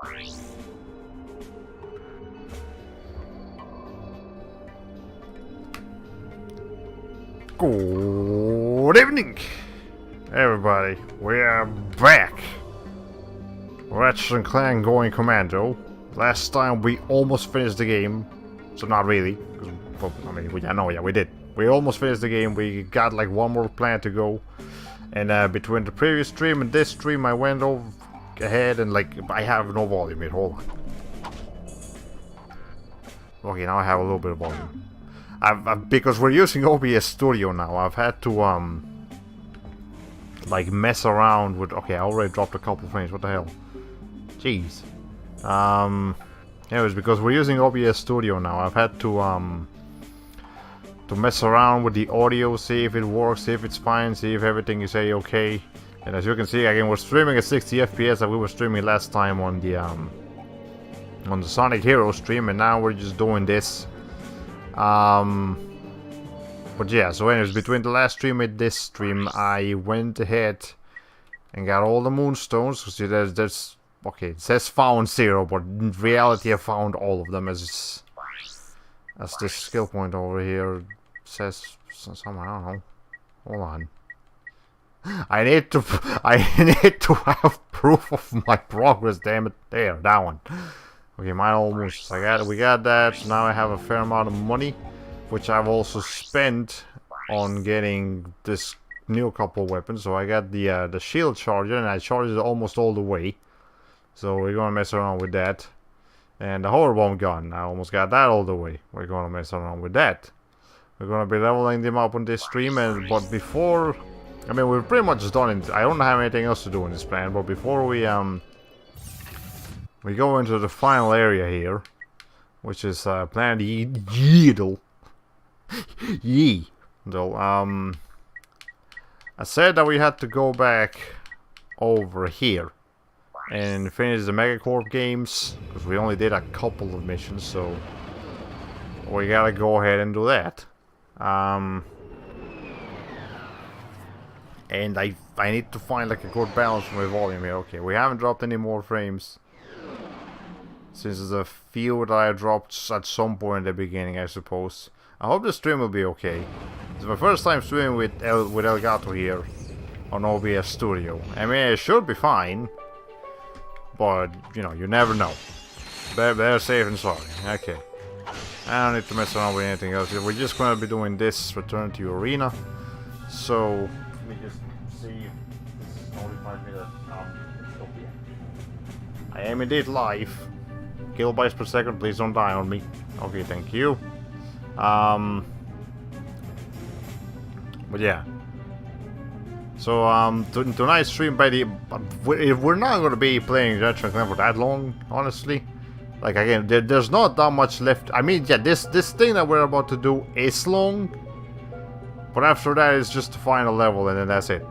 Good evening, everybody. We are back. Ratchet Clank going Commando. Last time we almost finished the game, so not really. Well, I mean, we did. We almost finished the game. We got like one more plan to go, and between the previous stream and this stream, I went over ahead and like I have no volume here. Hold on. Okay, now I have a little bit of volume. Because we're using OBS Studio now, I've had to like mess around with. Okay, I already dropped a couple frames. What the hell? Jeez. Anyways, because we're using OBS Studio now, I've had to mess around with the audio, see if it works, see if it's fine, see if everything is okay. And as you can see, again, we're streaming at 60 FPS that we were streaming last time on the Sonic Hero stream, and now we're just doing this. But yeah, so anyways, between the last stream and this stream, I went ahead and got all the moonstones. So see, there's okay, it says found 0, but in reality I found all of them, as this skill point over here says somewhere. I don't know. Hold on. I need to have proof of my progress. Damn it! There, that one. Okay, mine almost. We got that. So now I have a fair amount of money, which I've also spent on getting this new couple weapons. So I got the shield charger, and I charged it almost all the way. So we're gonna mess around with that. And the hover bomb gun, I almost got that all the way. We're gonna mess around with that. We're gonna be leveling them up on this stream, but before, I mean, we're pretty much done. I don't have anything else to do in this plan, but before we go into the final area here, which is Planet Yeedle. Yeedle. I said that we had to go back over here and finish the Megacorp games, because we only did a couple of missions, so we gotta go ahead and do that. And I need to find like a good balance for my volume here. Okay, we haven't dropped any more frames since there's a few that I dropped at some point in the beginning, I suppose. I hope the stream will be okay. It's my first time streaming with Elgato here on OBS Studio. I mean, it should be fine, but you know, you never know. Better safe than sorry. Okay, I don't need to mess around with anything else. We're just going to be doing this return to arena. So let me just see if this notifies me that I am indeed live. Kilobytes per second, please don't die on me. Okay, thank you. But yeah. So tonight's stream, we're not going to be playing Ratchet Clank for that long, honestly. Like again, there's not that much left. I mean, yeah, this thing that we're about to do is long, but after that it's just the final level, and then that's it.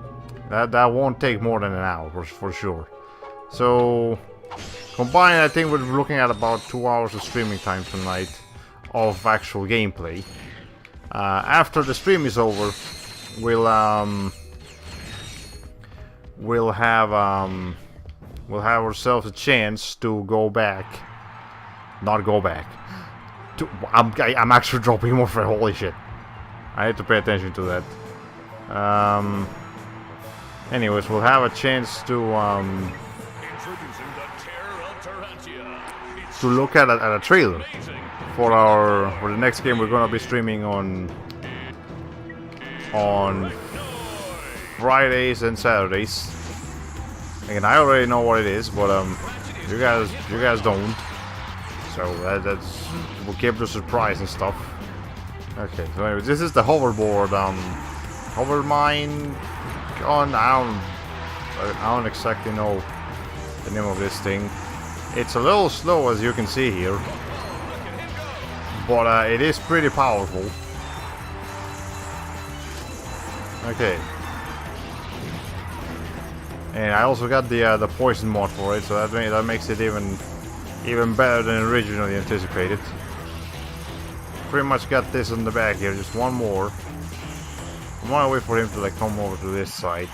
That won't take more than an hour for sure. So combined, I think we're looking at about 2 hours of streaming time tonight of actual gameplay. After the stream is over, we'll have ourselves a chance to go back. Not go back. I'm actually dropping more for holy shit. I need to pay attention to that. Anyways, we'll have a chance to look at a trailer for the next game we're gonna be streaming on Fridays and Saturdays. Again, I already know what it is, but you guys don't. So we'll keep the surprise and stuff. Okay, so anyway, this is the hoverboard, hover mine gun. I don't exactly know the name of this thing. It's a little slow, as you can see here, but it is pretty powerful. Okay. And I also got the poison mod for it, so that makes it even better than originally anticipated. Pretty much got this on the back here, just one more. I'm gonna wait for him to like come over to this side.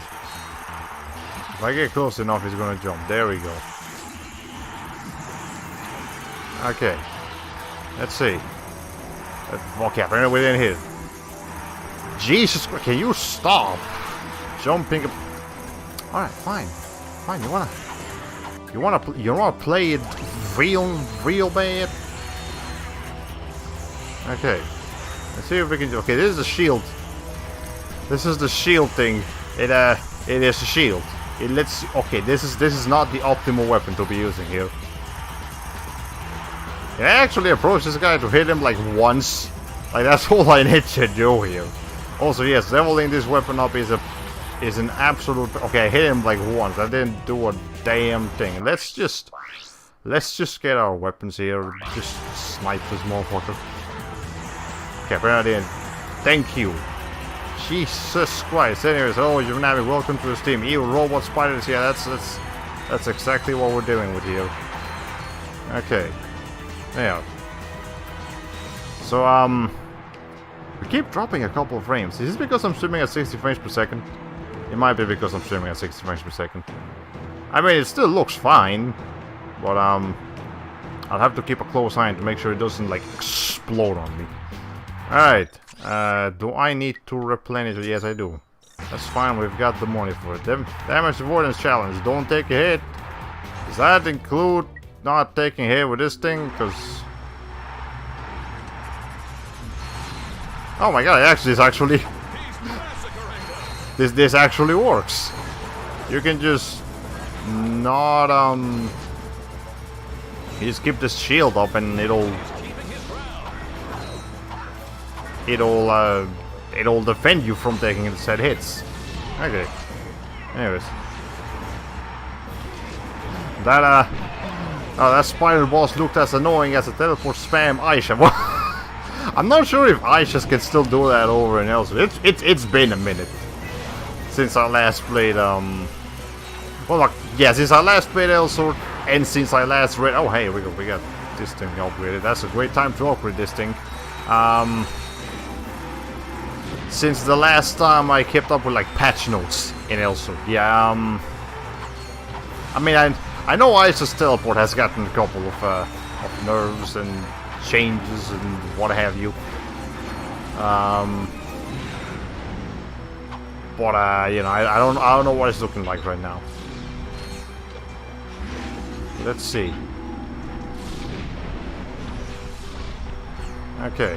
If I get close enough, he's gonna jump. There we go. Okay. Let's see. Okay, apparently we didn't hit it. Jesus Christ, can you stop jumping? Alright, fine. Fine, you wanna play it real bad? Okay. Let's see if we can do. Okay, this is the shield. This is the shield thing. It is a shield. It lets. Okay, this is not the optimal weapon to be using here. I actually approached this guy to hit him like once. Like that's all I need to do here. Also, yes, leveling this weapon up is an absolute. Okay, I hit him like once. I didn't do a damn thing. Let's just get our weapons here. Just snipe this motherfucker. Okay, apparently, thank you. Jesus Christ. Anyways, hello, you're having welcome to the Steam. Evil robot spiders. Yeah, that's exactly what we're doing with here. Okay. Yeah. So we keep dropping a couple of frames. Is this because I'm streaming at 60 frames per second? It might be because I'm streaming at 60 frames per second. I mean, it still looks fine, but I'll have to keep a close eye to make sure it doesn't like explode on me. Alright, do I need to replenish it? Yes, I do. That's fine, we've got the money for it. Damage avoidance challenge, don't take a hit. Does that include not taking a hit with this thing? Because... oh my god, this actually... this actually works. You can just... not, you just keep this shield up and it'll defend you from taking said hits. Okay. Anyways. That, oh, that spider boss looked as annoying as a teleport spam Aisha. I'm not sure if Aisha can still do that over and elsewhere. It's been a minute since I last played, well, like, yeah, since I last played Elsword, and since I last read... oh, hey, we got this thing upgraded. That's a great time to upgrade this thing. Since the last time I kept up with, like, patch notes in Elsword. Yeah, I mean, I know Ice's teleport has gotten a couple of nerves and changes and what have you. But, you know, I don't know what it's looking like right now. Let's see. Okay.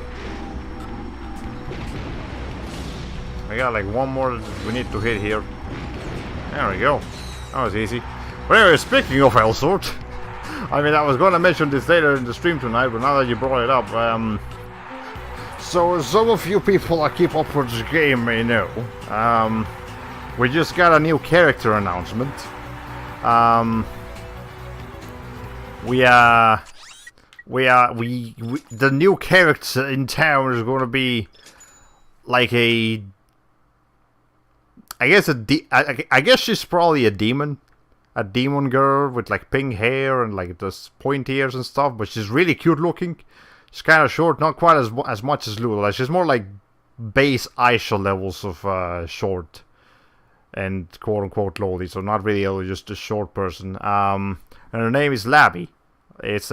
We got like one more that we need to hit here. There we go. That was easy. But anyway, speaking of Elsword, I mean, I was gonna mention this later in the stream tonight, but now that you brought it up, so some of you people that keep up with this game may know, we just got a new character announcement. The new character in town is going to be like a, I guess she's probably a demon girl with like pink hair and like this pointy ears and stuff, but she's really cute looking. She's kind of short, not quite as much as Lula. Like, she's more like base Aisha levels of short and quote unquote lowly, so not really just a short person. And her name is Labby. It's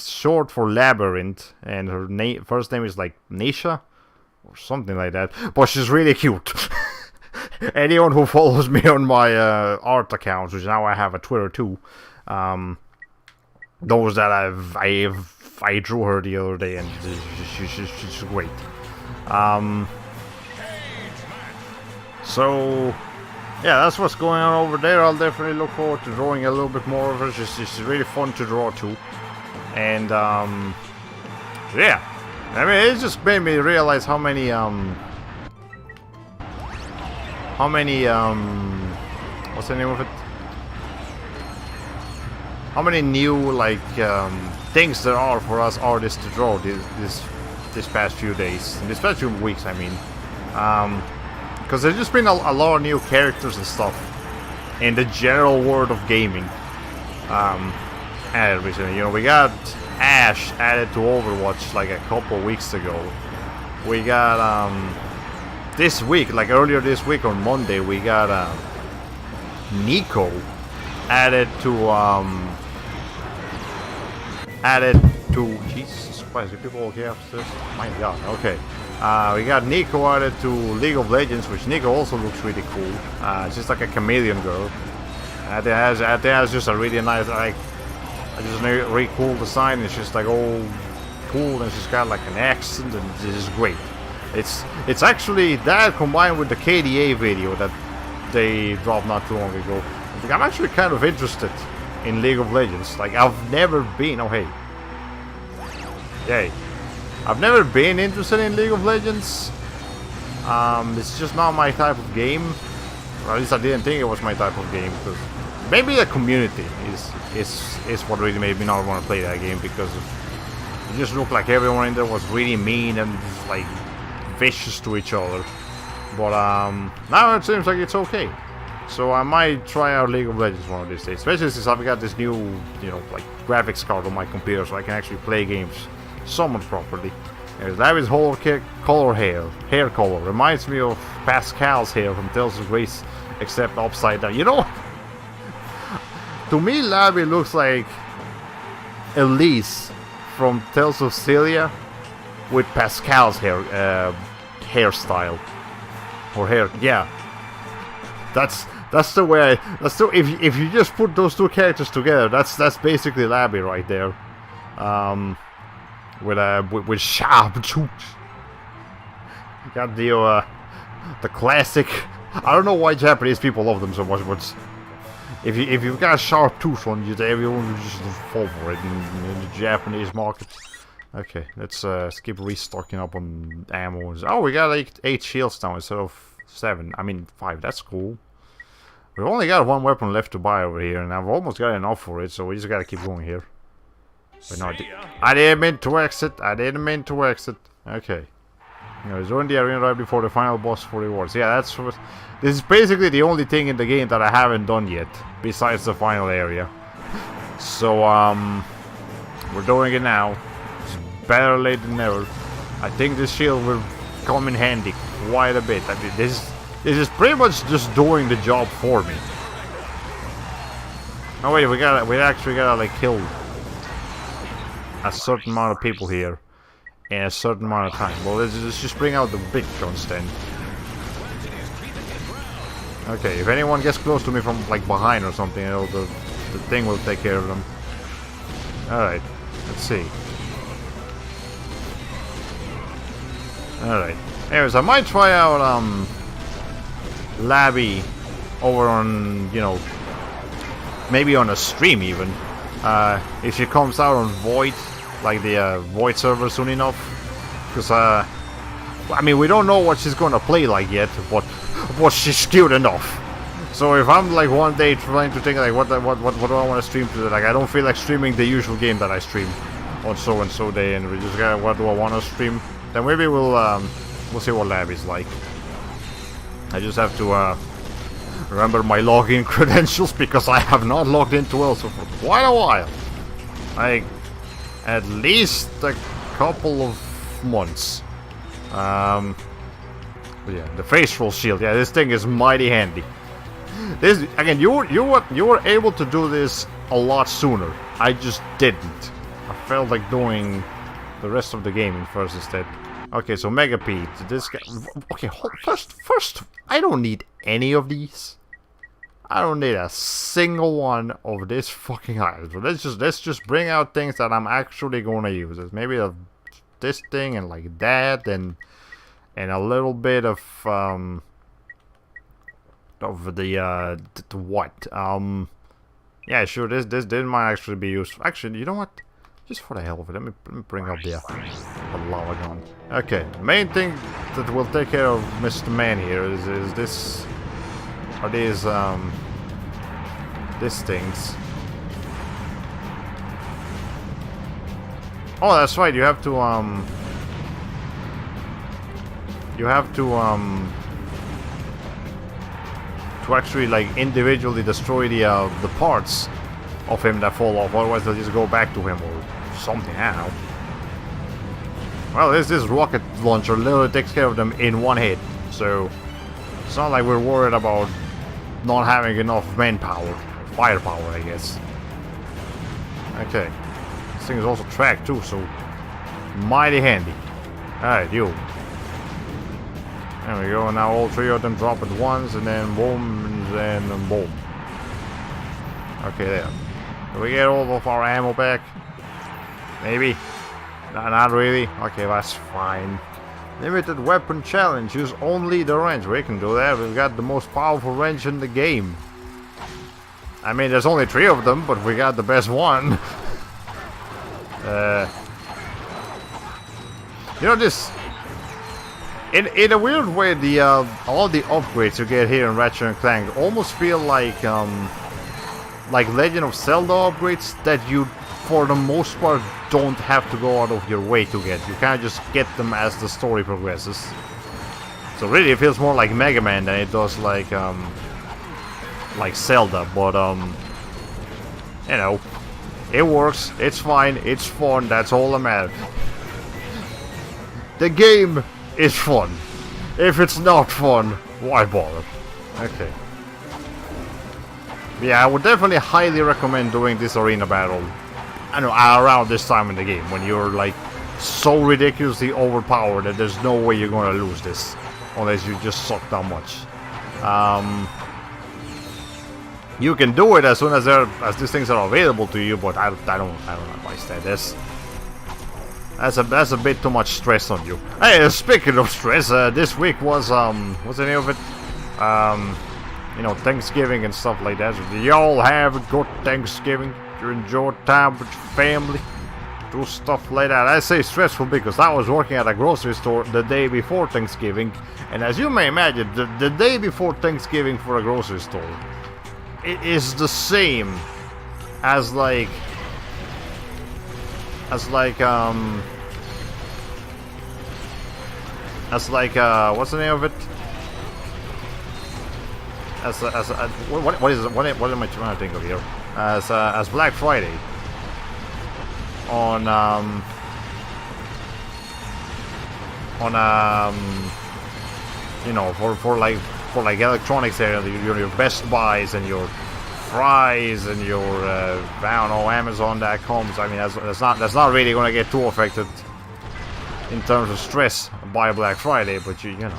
short for Labyrinth, and her first name is like Nisha or something like that. But she's really cute. Anyone who follows me on my art accounts, which now I have a Twitter too, knows that I drew her the other day, and she's great. So yeah, that's what's going on over there. I'll definitely look forward to drawing a little bit more of her. She's really fun to draw too. And yeah, I mean, it just made me realize how many what's the name of it? How many new like things there are for us artists to draw this past few days, this past few weeks, I mean. Because there's just been a lot of new characters and stuff in the general world of gaming. Added recently, you know, we got Ash added to Overwatch like a couple weeks ago. We got this week, like earlier this week on Monday, we got Nico added to added to... Jesus Christ, are people okay upstairs? My god, okay. We got Nico added to League of Legends, which Nico also looks really cool. She's like a chameleon girl. I think that's just a really nice, like, just a really cool design. It's just like all cool, and she's got like an accent, and this is great. It's actually that combined with the KDA video that they dropped not too long ago. I'm actually kind of interested in League of Legends. Like, I've never been... Oh, hey. Yay. I've never been interested in League of Legends. It's just not my type of game. Or at least I didn't think it was my type of game. Because maybe the community is what really made me not want to play that game. Because it just looked like everyone in there was really mean and just, like, vicious to each other. But now it seems like it's okay. So I might try out League of Legends one of these days. Especially since I've got this new, you know, like, graphics card on my computer, so I can actually play games somewhat properly. That is whole hair color. Reminds me of Pascal's hair from Tales of Grace, except upside down. You know, to me, Labby looks like Elise from Tales of Celia with Pascal's hairstyle or hair. Yeah, that's the way. If you just put those two characters together, that's basically Labby right there. With sharp tooth. Got the classic. I don't know why Japanese people love them so much, but if you've got a sharp tooth on you, everyone will just fall for it in the Japanese market. Okay, let's keep restocking up on ammo. Oh, we got like 8 shields now instead of 7. I mean 5. That's cool. We've only got 1 weapon left to buy over here, and I've almost got enough for it, so we just gotta keep going here. But no, I didn't mean to exit. Okay. Anyways, join the arena right before the final boss for rewards. Yeah, this is basically the only thing in the game that I haven't done yet, besides the final area. So, we're doing it now. It's better late than never. I think this shield will come in handy quite a bit. I mean, this is pretty much just doing the job for me. Oh wait, we actually gotta like kill a certain amount of people here in a certain amount of time. Well, let's just bring out the big guns then. Okay, if anyone gets close to me from like behind or something, you know, the thing will take care of them. Alright, let's see. Alright. Anyways, I might try out Labby over on, you know, maybe on a stream even. If she comes out on Void, like the Void server soon enough. Because, I mean, we don't know what she's gonna play like yet, but she's cute enough. So if I'm like one day trying to think like what do I want to stream today? Like I don't feel like streaming the usual game that I stream on so and so day, and we just got what do I want to stream? Then maybe we'll see what Labby's like. I just have to remember my login credentials because I have not logged into Elsa for quite a while. Like at least a couple of months. But yeah, the facial shield. Yeah, this thing is mighty handy. This again, you were able to do this a lot sooner. I just didn't. I felt like doing the rest of the gaming first instead. Okay, so Mega Pete, this guy. Okay, first, I don't need any of these. I don't need a single one of this fucking item. So let's just bring out things that I'm actually gonna use. Maybe this thing and like that and a little bit of the what? Yeah, sure. This might actually be useful. Actually, you know what? Just for the hell of it, let me bring up the lava gun. Okay, the main thing that will take care of Mr. Man here is this. Are these things? Oh, that's right. You have to to actually like individually destroy the parts of him that fall off. Otherwise, they'll just go back to him or something. I don't know. Well, this rocket launcher literally takes care of them in one hit, so it's not like we're worried about not having enough manpower, firepower, I guess. Okay, This thing is also tracked too, so mighty handy. Alright, you. There we go, now all three of them drop at once, and then boom, and then boom. Okay, there. Do we get all of our ammo back? Maybe? No, not really. Okay, that's fine. Limited weapon challenge. Use only the wrench. We can do that. We've got the most powerful wrench in the game. I mean, there's only 3 of them, but we got the best one. You know, this... In a weird way, the all the upgrades you get here in Ratchet Clank almost feel like Legend of Zelda upgrades that you, for the most part, don't have to go out of your way to get. You kind of just get them as the story progresses. So really, it feels more like Mega Man than it does like Zelda. But you know, it works. It's fine. It's fun. That's all that matters. The game is fun. If it's not fun, why bother? Okay. Yeah, I would definitely highly recommend doing this arena battle. I know, around this time in the game, when you're like so ridiculously overpowered that there's no way you're gonna lose this, unless you just suck that much. You can do it as soon as these things are available to you, but I don't advise that. That's a bit too much stress on you. Hey, speaking of stress, this week was what's the name of it? You know, Thanksgiving and stuff like that. So do y'all have a good Thanksgiving? You enjoy time with your family? Do stuff like that. I say stressful because I was working at a grocery store the day before Thanksgiving, and as you may imagine, the day before Thanksgiving for a grocery store, it is the same as like what's the name of it? What is it? What am I trying to think of here? As Black Friday on you know, for like electronics area, your Best Buys and your Fry's and your I don't know, Amazon.com. I mean, that's not really gonna get too affected in terms of stress by Black Friday, but you know.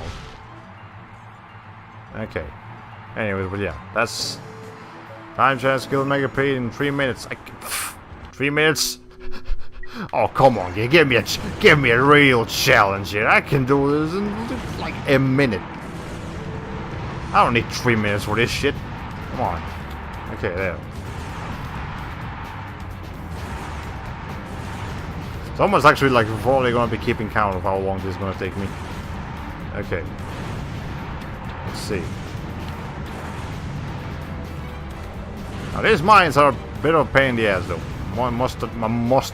Okay. Anyways, but yeah, that's time chance kill Mega Paid in 3 minutes. 3 minutes? Oh, come on, give me a real challenge here. I can do this in like a minute. I don't need 3 minutes for this shit. Come on. Okay, there. Someone's actually like probably gonna be keeping count of how long this is gonna take me. Okay. Let's see. Now these mines are a bit of a pain in the ass though. I must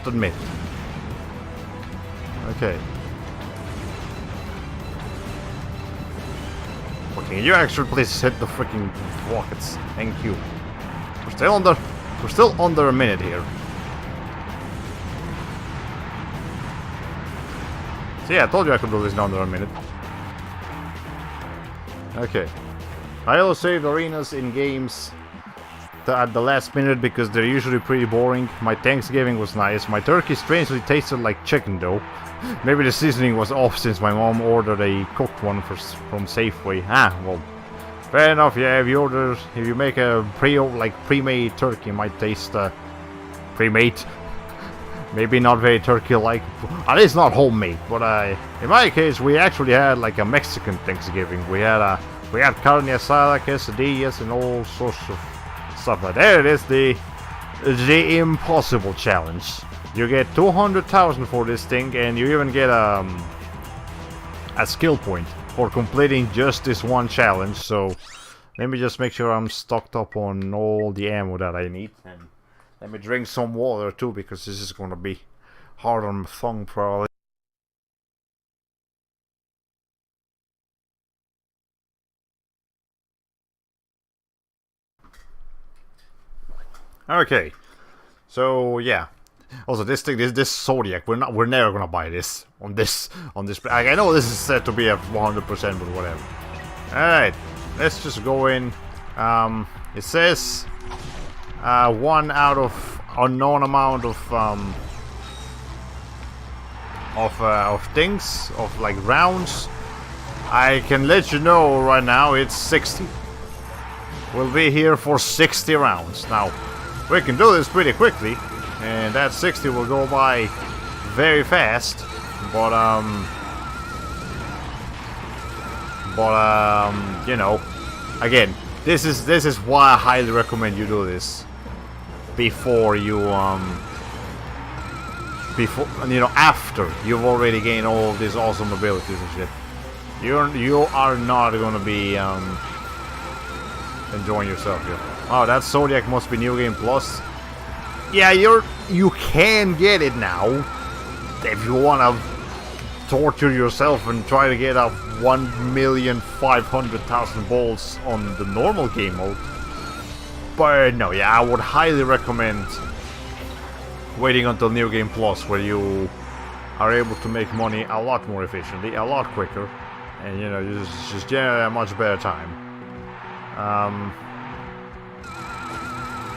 admit. Okay. Okay, you actually please hit the freaking rockets. Thank you. We're still under a minute here. So yeah, I told you I could do this in under a minute. Okay. I always save arenas in games at the last minute because they're usually pretty boring. My Thanksgiving was nice. My turkey strangely tasted like chicken though. Maybe the seasoning was off since my mom ordered a cooked one from Safeway. Ah, well, fair enough. Yeah, if you make a pre-made turkey, it might taste pre-made. Maybe not very turkey-like. At least not homemade. But in my case, we actually had like a Mexican Thanksgiving. We had carne asada, quesadillas, and all sorts of stuff like that. There it is, the impossible challenge. You get 200,000 for this thing, and you even get a skill point for completing just this one challenge. So let me just make sure I'm stocked up on all the ammo that I need, and let me drink some water too, because this is gonna be hard on my tongue probably. Okay, so yeah. Also, this Zodiac, we're never gonna buy this on this. I know this is said to be a 100%, but whatever. All right, let's just go in. It says 1 out of unknown amount of of things, of like rounds. I can let you know right now it's 60. We'll be here for 60 rounds. Now, we can do this pretty quickly, and that 60 will go by very fast. But you know, again, this is why I highly recommend you do this before you after you've already gained all these awesome abilities and shit. You are not gonna be enjoying yourself here. Oh, that Zodiac must be New Game Plus. Yeah, you can get it now if you wanna torture yourself and try to get up 1,500,000 bolts on the normal game mode. But no, yeah, I would highly recommend waiting until New Game Plus, where you are able to make money a lot more efficiently, a lot quicker, and you know, just generate a much better time.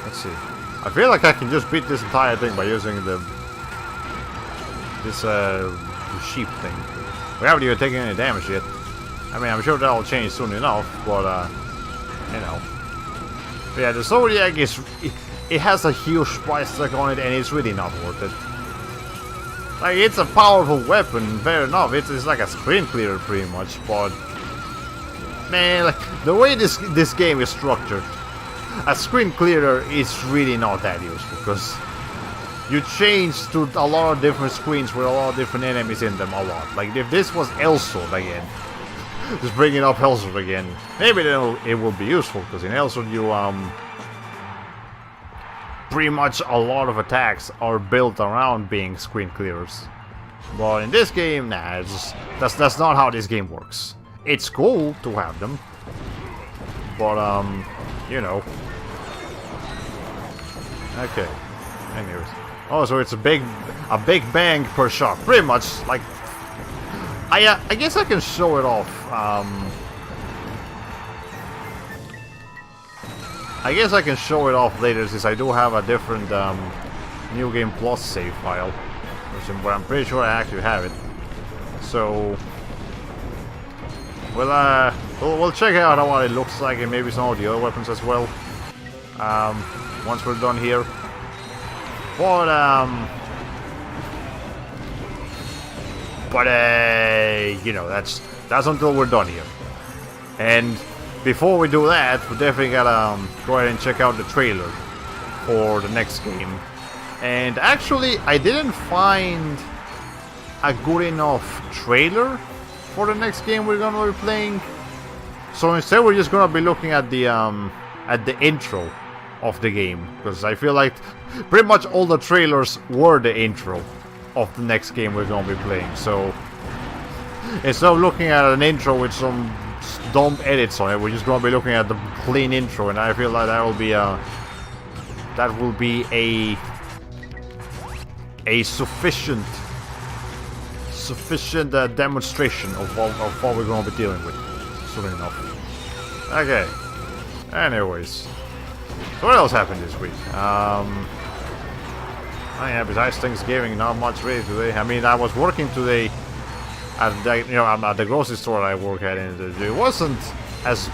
Let's see. I feel like I can just beat this entire thing by using this sheep thing. We haven't even taken any damage yet. I mean, I'm sure that'll change soon enough, but you know. But yeah, the Zodiac it has a huge price tag on it, and it's really not worth it. Like, it's a powerful weapon, fair enough. It's like a screen clearer pretty much, but man, like, the way this game is structured, a screen clearer is really not that useful, because you change to a lot of different screens with a lot of different enemies in them a lot. Like, if this was Elsword again, just bringing up Elsword again, maybe then it will be useful, because in Elsword you pretty much a lot of attacks are built around being screen clearers. But in this game, nah, that's not how this game works. It's cool to have them, but you know. Okay. Anyways. Oh, so it's a big bang per shot, pretty much. Like, I guess I can show it off. I guess I can show it off later, since I do have a different New Game Plus save file, where I'm pretty sure I actually have it. So we'll check out what it looks like, and maybe some of the other weapons as well. Once we're done here. But you know, that's until we're done here. And before we do that, we definitely gotta go ahead and check out the trailer for the next game. And actually, I didn't find a good enough trailer for the next game we're gonna be playing. So instead, we're just gonna be looking at the intro of the game, because I feel like pretty much all the trailers were the intro of the next game we're gonna be playing. So instead of looking at an intro with some dumb edits on it, we're just gonna be looking at the clean intro, and I feel like that will be a sufficient demonstration of what we're gonna be dealing with soon enough. Okay. Anyways, so what else happened this week? Yeah, besides Thanksgiving, not much really today. I mean, I was working today at the grocery store I work at, and it wasn't as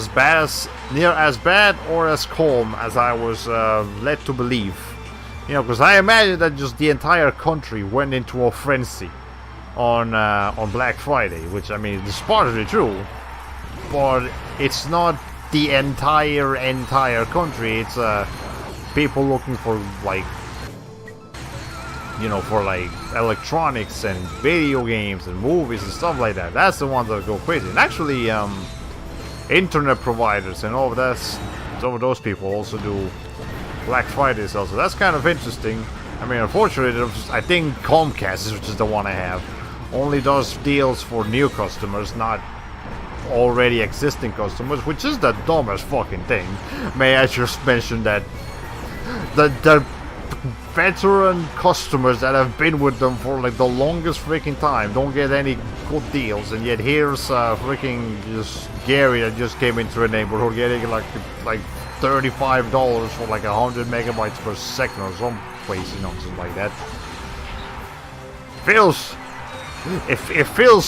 bad or as calm as I was led to believe. You know, because I imagine that just the entire country went into a frenzy on Black Friday, which, I mean, is partly true, but it's not the entire country. It's people looking for, like, you know, for like electronics and video games and movies and stuff like that. That's the ones that go crazy. And actually, internet providers and all of that, some of those people also do Black Fridays also. That's kind of interesting. I mean, unfortunately, I think Comcast, which is the one I have, only does deals for new customers, not already existing customers, which is the dumbest fucking thing. May I just mention that the veteran customers that have been with them for like the longest freaking time don't get any good deals, and yet here's freaking just Gary that just came into the neighborhood getting like $35 for like 100 megabytes per second or some crazy nonsense like that. feels it feels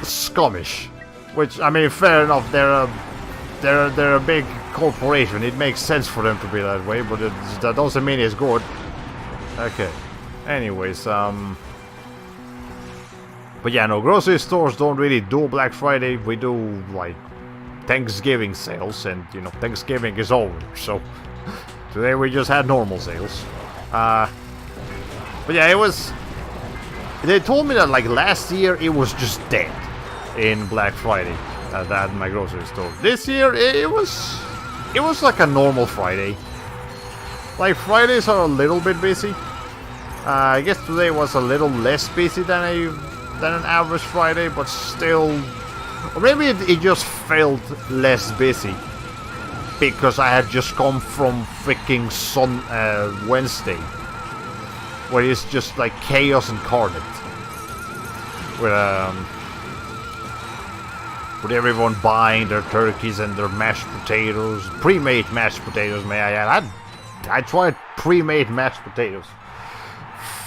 scummish. Which, I mean, fair enough. They're a big corporation. It makes sense for them to be that way, but that doesn't mean it's good. Okay. Anyways, but yeah, no, grocery stores don't really do Black Friday. We do, like, Thanksgiving sales, and, you know, Thanksgiving is over, so today we just had normal sales. But yeah, it was... They told me that, like, last year it was just dead in Black Friday at my grocery store. This year, it was like a normal Friday. Like, Fridays are a little bit busy. I guess today was a little less busy than an average Friday, but still... Or maybe it just felt less busy because I had just come from freaking Wednesday, where it's just like chaos incarnate, with everyone buying their turkeys and their mashed potatoes, pre-made mashed potatoes. May I add? I tried pre-made mashed potatoes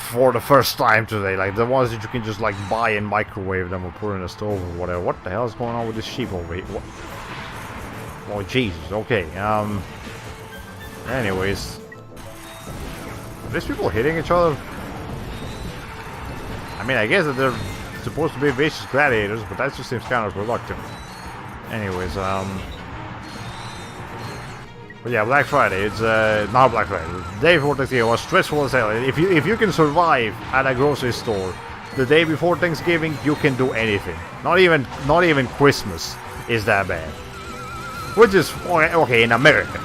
for the first time today, like the ones that you can just like buy and microwave them or put in a stove or whatever. What the hell is going on with this sheep over here? What? Oh Jesus, okay. Anyways. Are these people hitting each other? I mean, I guess that they're supposed to be vicious gladiators, but that just seems kind of reluctant. Anyways, but yeah, Black Friday, it's not Black Friday. The day before Thanksgiving was stressful as hell. If you can survive at a grocery store the day before Thanksgiving, you can do anything. Not even Christmas is that bad. Which is okay in America.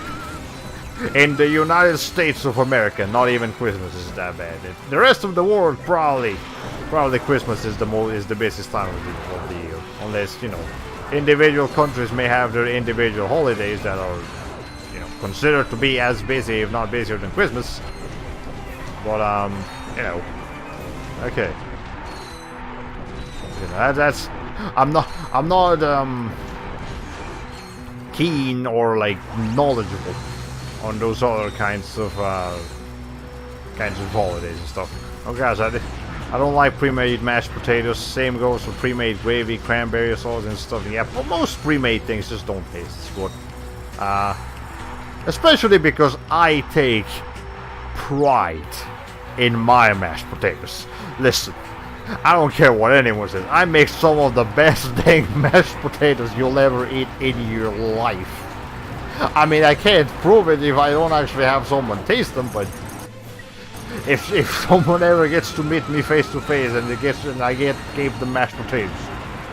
In the United States of America, not even Christmas is that bad. The rest of the world, probably Christmas is the busiest time of the year. Unless, you know, individual countries may have their individual holidays that are, you know, considered to be as busy, if not busier than Christmas. But you know, okay. You know, that's I'm not keen or like knowledgeable on those other kinds of holidays and stuff. Oh guys, I don't like pre-made mashed potatoes. Same goes for pre-made gravy, cranberry sauce and stuff. Yeah, but most pre-made things just don't taste as good. Especially because I take pride in my mashed potatoes. Listen, I don't care what anyone says. I make some of the best dang mashed potatoes you'll ever eat in your life. I mean, I can't prove it if I don't actually have someone taste them, but if someone ever gets to meet me face to face and I gave them mashed potatoes,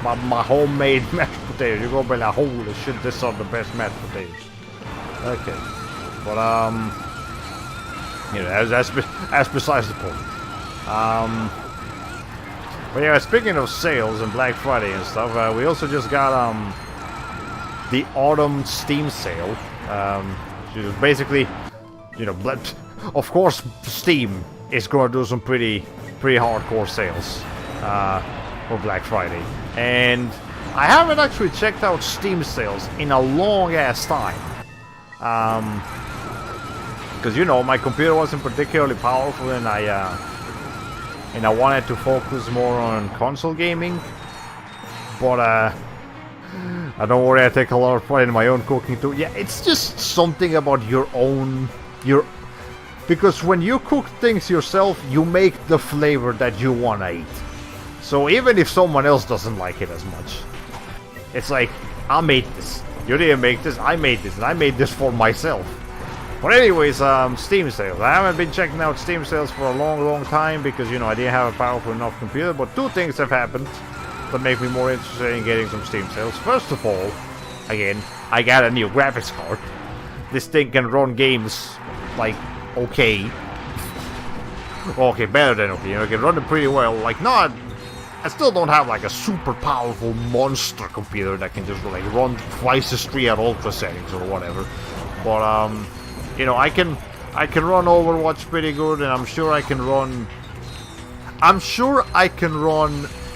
my homemade mashed potatoes, you're gonna be like, holy shit, these are the best mashed potatoes. Okay, but you know, that's besides the point. But yeah, speaking of sales and Black Friday and stuff, we also just got the autumn Steam sale, which is basically, you know, of course Steam is gonna do some pretty hardcore sales for Black Friday, and I haven't actually checked out Steam sales in a long ass time, because you know my computer wasn't particularly powerful, and I wanted to focus more on console gaming, but don't worry, I take a lot of pride in my own cooking too. Yeah, it's just something about because when you cook things yourself, you make the flavor that you wanna eat. So even if someone else doesn't like it as much, it's like, I made this. You didn't make this, I made this, and I made this for myself. But anyways, Steam sales. I haven't been checking out Steam sales for a long time because, you know, I didn't have a powerful enough computer, but two things have happened that make me more interested in getting some Steam sales. First of all, again, I got a new graphics card. This thing can run games, like, okay. Okay, better than okay. You know, it can run it pretty well. Like, not... I still don't have, like, a super powerful monster computer that can just, like, run twice as 3 at ultra settings or whatever. But, you know, I can run Overwatch pretty good, and I'm sure I can run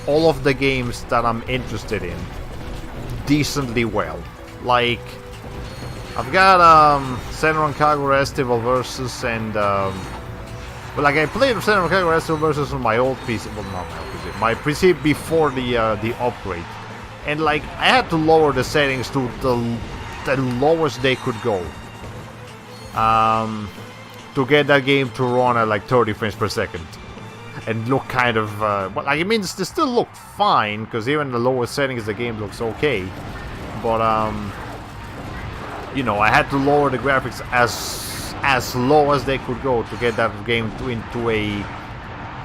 all of the games that I'm interested in decently well. Like, I've got Senran Kagura Estival Versus and But like I played Xenoblade Chronicles versus on my old PC, well not my old PC, my PC before the upgrade, and like I had to lower the settings to the lowest they could go, to get that game to run at like 30 frames per second, and look kind of, well, like it means they still look fine because even the lowest settings the game looks okay, but you know I had to lower the graphics as low as they could go to get that game into a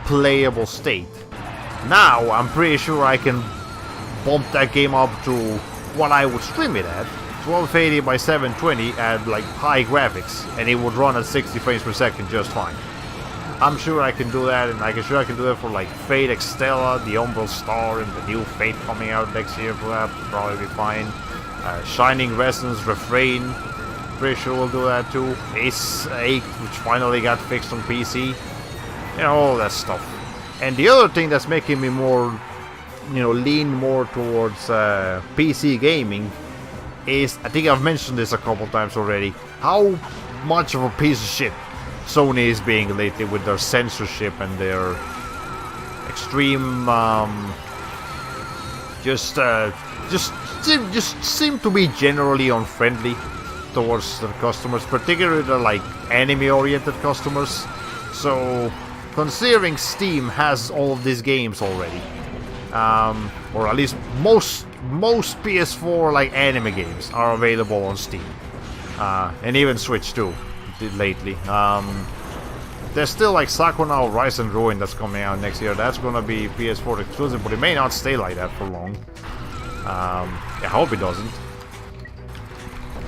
playable state. Now I'm pretty sure I can bump that game up to what I would stream it at, 1280 by 720 at like high graphics, and it would run at 60 frames per second just fine. I'm sure I can do that, and I can do that for like Fate Extella, the Umbral Star, and the new Fate coming out next year for that, probably be fine. Shining Resonance Refrain, pretty sure we'll do that too. Ace 8, which finally got fixed on PC. You know, all that stuff. And the other thing that's making me more, you know, lean more towards PC gaming is, I think I've mentioned this a couple times already, how much of a piece of shit Sony is being lately with their censorship and their extreme, just seem to be generally unfriendly towards their customers, particularly the like anime-oriented customers. So, considering Steam has all of these games already, or at least most PS4 like anime games are available on Steam, and even Switch too, lately. There's still like Sakuna Rise and Ruin that's coming out next year. That's gonna be PS4 exclusive, but it may not stay like that for long. I hope it doesn't.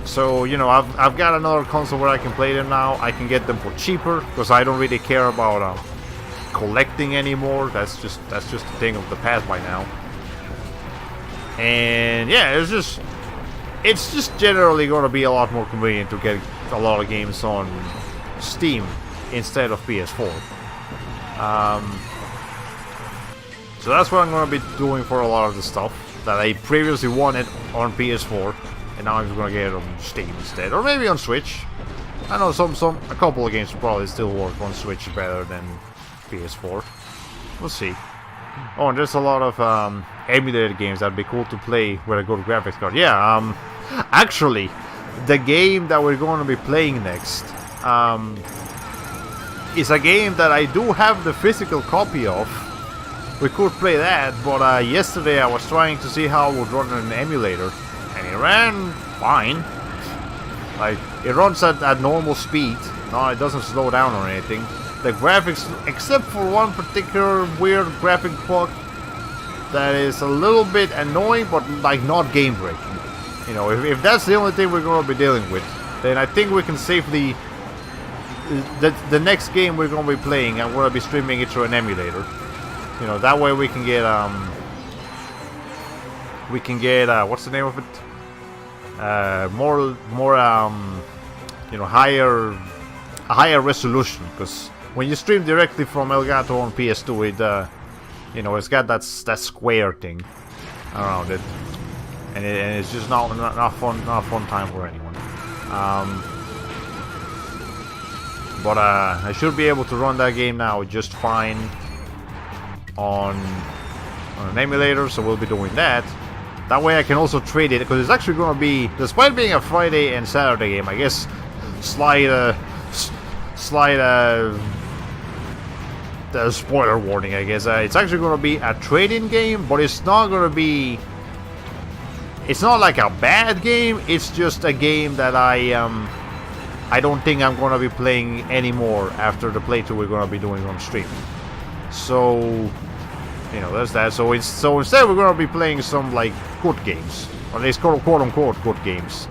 So, you know, I've got another console where I can play them now. I can get them for cheaper because I don't really care about collecting anymore. That's just a thing of the past by now. And yeah, it's just generally going to be a lot more convenient to get a lot of games on Steam instead of PS4. So that's what I'm going to be doing for a lot of the stuff that I previously wanted on PS4. And now I'm just gonna get it on Steam instead, or maybe on Switch. I know a couple of games probably still work on Switch better than PS4. We'll see. Oh, and there's a lot of emulated games that'd be cool to play with a good graphics card. Yeah, actually, the game that we're going to be playing next is a game that I do have the physical copy of. We could play that, but yesterday I was trying to see how it would run on an emulator. And it ran fine. Like, it runs at normal speed. No, it doesn't slow down or anything. The graphics, except for one particular weird graphic bug that is a little bit annoying, but like not game breaking. You know, if that's the only thing we're going to be dealing with, then I think we can safely. The next game we're going to be playing, I'm going to be streaming it through an emulator. You know, that way we can get what's the name of it? More you know, higher resolution, because when you stream directly from Elgato on PS2, it you know, it's got that square thing around it, and it's just not fun time for anyone. But I should be able to run that game now just fine on an emulator, so we'll be doing that. That way I can also trade it, because it's actually going to be, despite being a Friday and Saturday game, I guess, slight spoiler warning, I guess. It's actually going to be a trade-in game, but it's not going to be, it's not like a bad game, it's just a game that I don't think I'm going to be playing anymore after the playthrough we're going to be doing on stream. So, you know, there's that. So instead we're going to be playing some like good games, or at least quote unquote good games,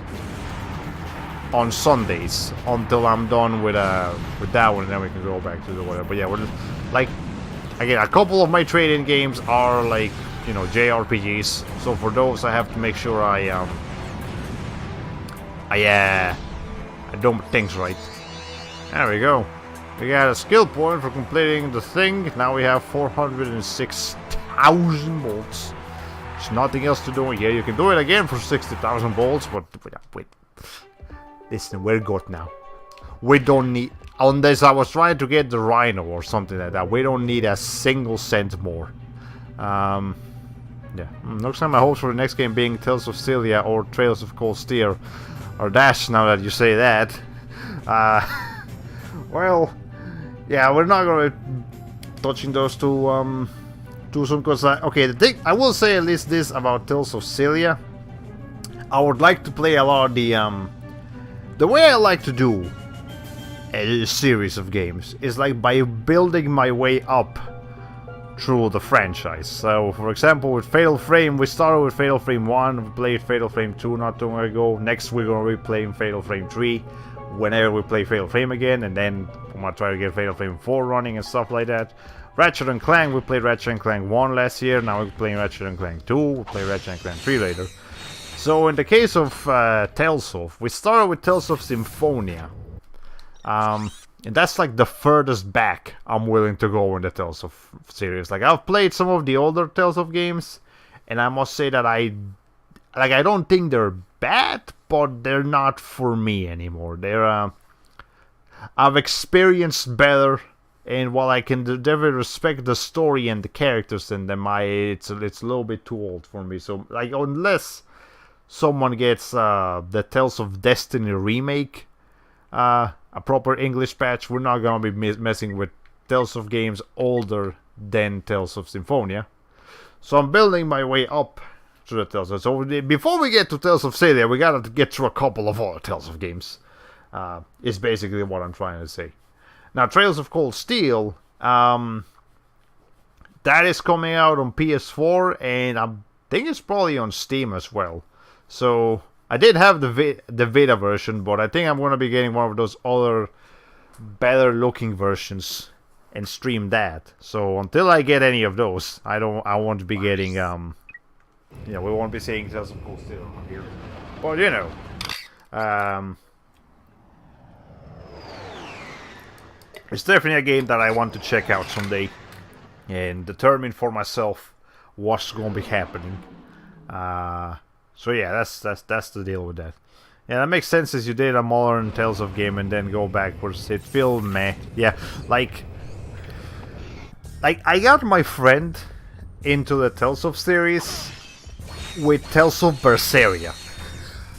on Sundays until I'm done with that one, and then we can go back to the whatever. But yeah, we're like, again, a couple of my trade-in games are like, you know, JRPGs. So for those, I have to make sure I do things right. There we go. We got a skill point for completing the thing. Now we have 406,000 bolts. There's nothing else to do here. You can do it again for 60,000 bolts, but wait. Listen, we're good now. we don't need... Unless I was trying to get the Rhino or something like that, we don't need a single cent more. Yeah. Looks like my hopes for the next game being Tales of Celia or Trails of Cold Steel are dashed now that you say that. Well, yeah, we're not gonna be touching those two too soon, because okay, the thing I will say at least this about Tales of Celia. I would like to play a lot of the way I like to do a series of games is like by building my way up through the franchise. So, for example, with Fatal Frame, we started with Fatal Frame 1, we played Fatal Frame 2 not too long ago. Next, we're gonna be playing Fatal Frame 3 whenever we play Fatal Frame again, and then I'm gonna try to get Fatal Frame 4 running and stuff like that. Ratchet and Clank, we played Ratchet and Clank 1 last year, now we're playing Ratchet and Clank 2, we'll play Ratchet and Clank 3 later. So, in the case of Tales of, we started with Tales of Symphonia. And that's like the furthest back I'm willing to go in the Tales of series. Like, I've played some of the older Tales of games, and I must say that I don't think they're bad, but they're not for me anymore. They're I've experienced better, and while I can definitely respect the story and the characters in them, it's a little bit too old for me. So, like, unless someone gets the Tales of Destiny remake, a proper English patch, we're not gonna be messing with Tales of games older than Tales of Symphonia. So I'm building my way up to the Tales of... So before we get to Tales of Celia, we gotta get through a couple of other Tales of games. Is basically what I'm trying to say. Now, Trails of Cold Steel, that is coming out on PS4, and I think it's probably on Steam as well. So I did have the Vita version, but I think I'm going to be getting one of those other better looking versions and stream that. So until I get any of those, I won't be getting we won't be seeing Tales of Cold Steel here. But you know, it's definitely a game that I want to check out someday and determine for myself what's going to be happening. So yeah, that's the deal with that. Yeah, that makes sense as you did a modern Tales of game and then go backwards. It feels meh. Yeah, like I got my friend into the Tales of series with Tales of Berseria,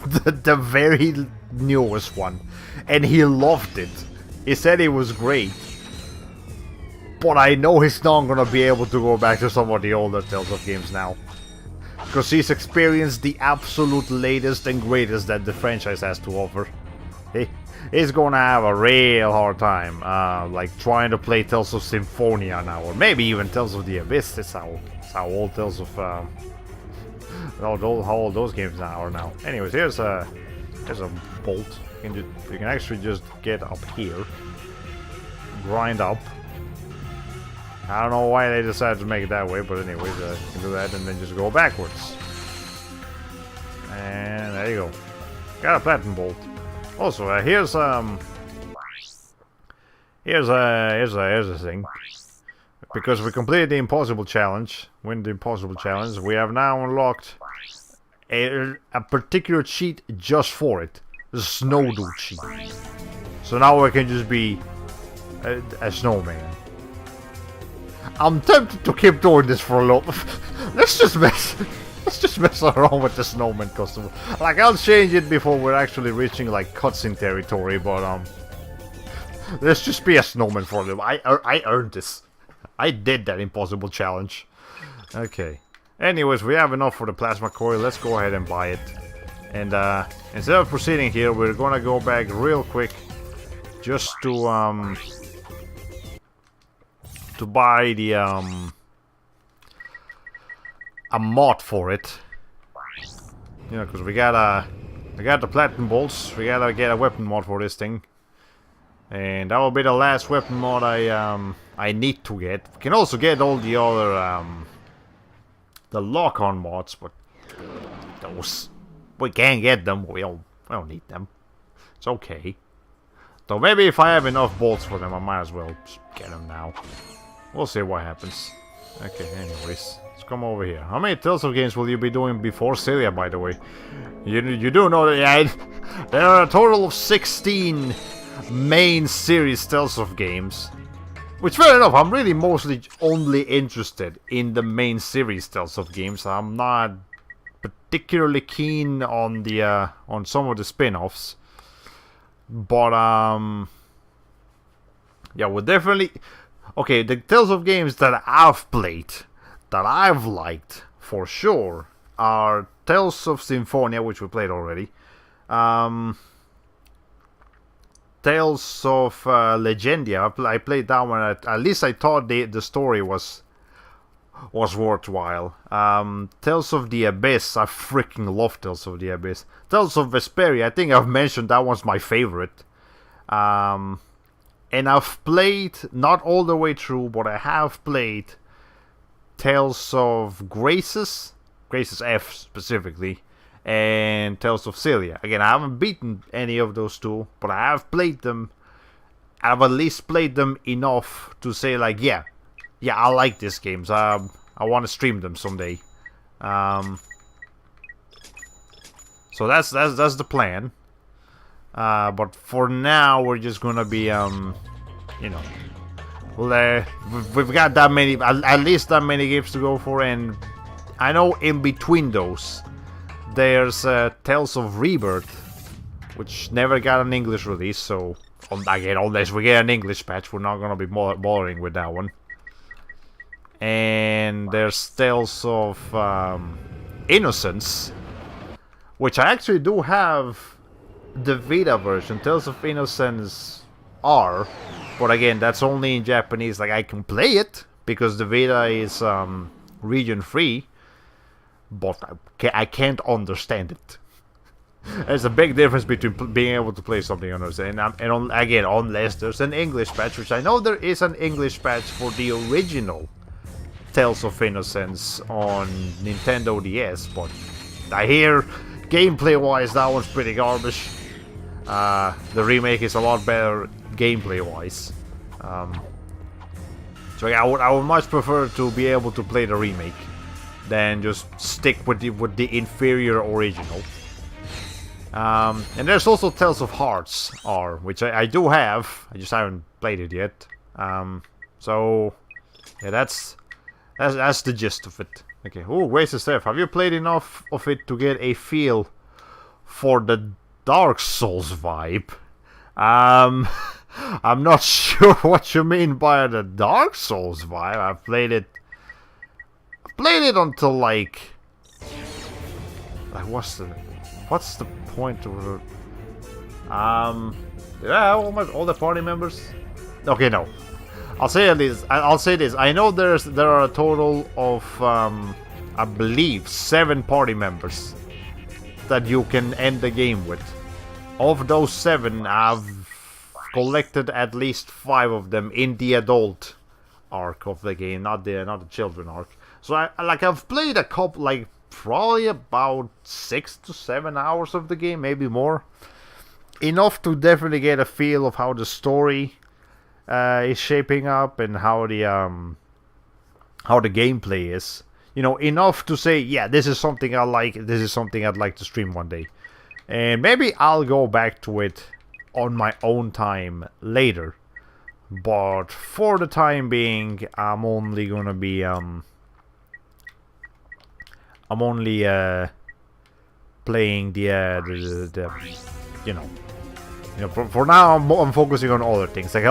the very newest one, and he loved it. He said it was great, but I know he's not gonna be able to go back to some of the older Tales of games now, because he's experienced the absolute latest and greatest that the franchise has to offer. He's gonna have a real hard time, like trying to play Tales of Symphonia now, or maybe even Tales of the Abyss. That's how old Tales of how old those games are now. Anyways, here's a bolt. You can actually just get up here, grind up. I don't know why they decided to make it that way, but anyways, you can do that and then just go backwards. And there you go. Got a platinum bolt. Also, here's a thing. Because we completed the impossible challenge, win the impossible challenge, we have now unlocked a particular cheat just for it. The snow dude cheat. So now we can just be a snowman. I'm tempted to keep doing this for a little. Let's just mess around with the snowman costume. Like, I'll change it before we're actually reaching like cutscene territory, but let's just be a snowman for a little. I earned this. I did that impossible challenge. Okay. Anyways, we have enough for the plasma coil. Let's go ahead and buy it. And instead of proceeding here, we're gonna go back real quick just to buy the a mod for it. You know, because we got the platinum bolts. We gotta get a weapon mod for this thing. And that will be the last weapon mod I need to get. We can also get all the other the lock-on mods, but those we can't get them. We don't need them. It's okay. So maybe if I have enough bolts for them, I might as well just get them now. We'll see what happens. Okay, anyways, let's come over here. How many Tales of games will you be doing before Celia, by the way? You do know that there are a total of 16 main series Tales of games. Which, fair enough, I'm really mostly only interested in the main series Tales of games. I'm not particularly keen on the on some of the spin-offs. But yeah, we'll definitely... Okay, the Tales of games that I've played, that I've liked, for sure, are Tales of Symphonia, which we played already. Tales of Legendia, I played that one. At least I thought the story was worthwhile. Tales of the Abyss, I freaking love Tales of the Abyss. Tales of Vesperia, I think I've mentioned that one's my favorite. And I've played, not all the way through, but I have played Tales of Graces F specifically, and Tales of Celia. Again, I haven't beaten any of those two, but I have played them. I've at least played them enough to say, like, yeah, I like these games. I want to stream them someday. So that's the plan. But for now, we're just gonna be, you know, we've got that many, at least that many games to go for, and I know in between those, there's Tales of Rebirth, which never got an English release, so again, unless we get an English patch, we're not gonna be bothering with that one. And there's Tales of Innocence, which I actually do have the Vita version, Tales of Innocence R, but again, that's only in Japanese. Like, I can play it because the Vita is region free, but I can't understand it. There's a big difference between being able to play something and understand, and again, unless there's an English patch, which I know there is an English patch for the original Tales of Innocence on Nintendo DS, but I hear gameplay-wise that one's pretty garbage. The remake is a lot better gameplay-wise. So yeah, I would much prefer to be able to play the remake than just stick with the inferior original. And there's also Tales of Hearts R, which I do have. I just haven't played it yet. So yeah, that's the gist of it. Okay. Oh, where's the stuff? Have you played enough of it to get a feel for the Dark Souls vibe? I'm not sure what you mean by the Dark Souls vibe. I've played it until like what's the point of it? Yeah, all the party members. Okay, no. I'll say this. I know there are a total of I believe 7 party members that you can end the game with. Of those 7, I've collected at least 5 of them in the adult arc of the game, not the children arc. So I've played a couple, like probably about 6 to 7 hours of the game, maybe more. Enough to definitely get a feel of how the story is shaping up and how the gameplay is. You know, enough to say, yeah, this is something I like. This is something I'd like to stream one day, and maybe I'll go back to it on my own time later. But for the time being, I'm only gonna be playing the you know, for now I'm focusing on other things. Like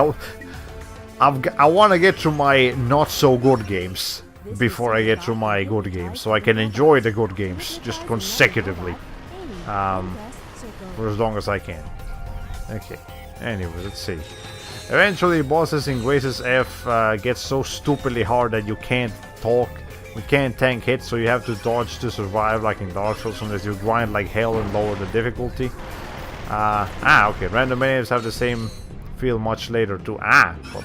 I want to get through my not so good games before I get through my good games, so I can enjoy the good games just consecutively for as long as I can. Okay. Anyway, let's see. Eventually, bosses in Graces F get so stupidly hard that you can't talk. You can't tank hits, so you have to dodge to survive, like in Dark Souls, unless you grind like hell and lower the difficulty. Okay. Random enemies have the same feel much later too. But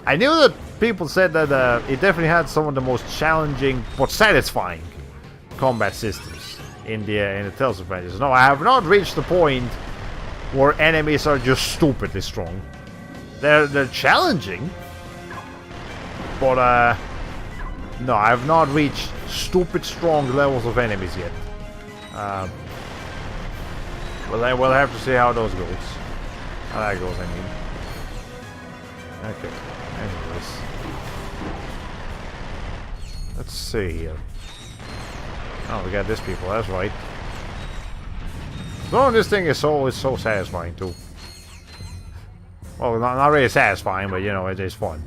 I knew that people said that it definitely had some of the most challenging but satisfying combat systems in the Tales of Vengeance. No, I have not reached the point where enemies are just stupidly strong. They're challenging, but no, I have not reached stupid strong levels of enemies yet. Well, I will have to see how those goes. How that goes, I mean. Okay, anyways. Let's see here. Oh, we got these people, that's right. No, this thing is so satisfying too. Well, not really satisfying, but you know, it is fun.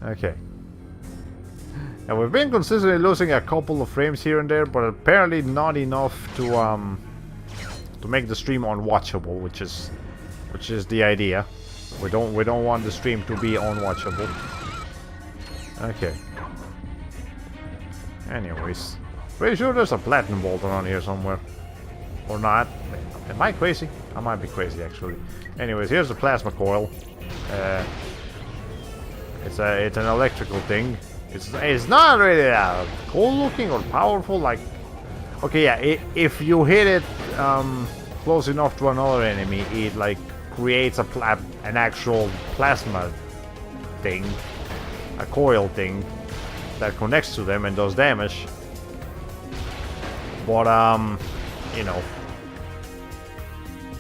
Okay. And we've been consistently losing a couple of frames here and there, but apparently not enough to make the stream unwatchable, which is the idea. We don't want the stream to be unwatchable. Okay. Anyways, pretty sure there's a platinum bolt around here somewhere, or not? Am I crazy? I might be crazy actually. Anyways, here's the plasma coil. It's an electrical thing. It's not really cool looking or powerful. Like, okay, yeah, if you hit it close enough to another enemy, it like creates an actual plasma thing, a coil thing that connects to them and does damage. But you know,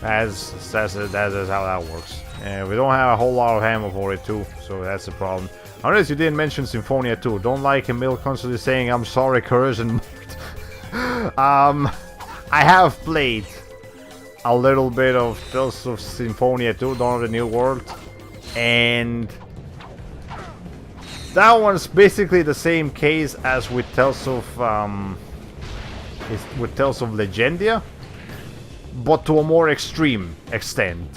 that's how that works. We don't have a whole lot of ammo for it too, so that's the problem. Unless you didn't mention Symphonia 2. Don't like Emil constantly saying I'm sorry, Courage and I have played a little bit of Tales of Symphonia 2, Dawn of the New World, and that one's basically the same case as with Tales of Legendia, but to a more extreme extent.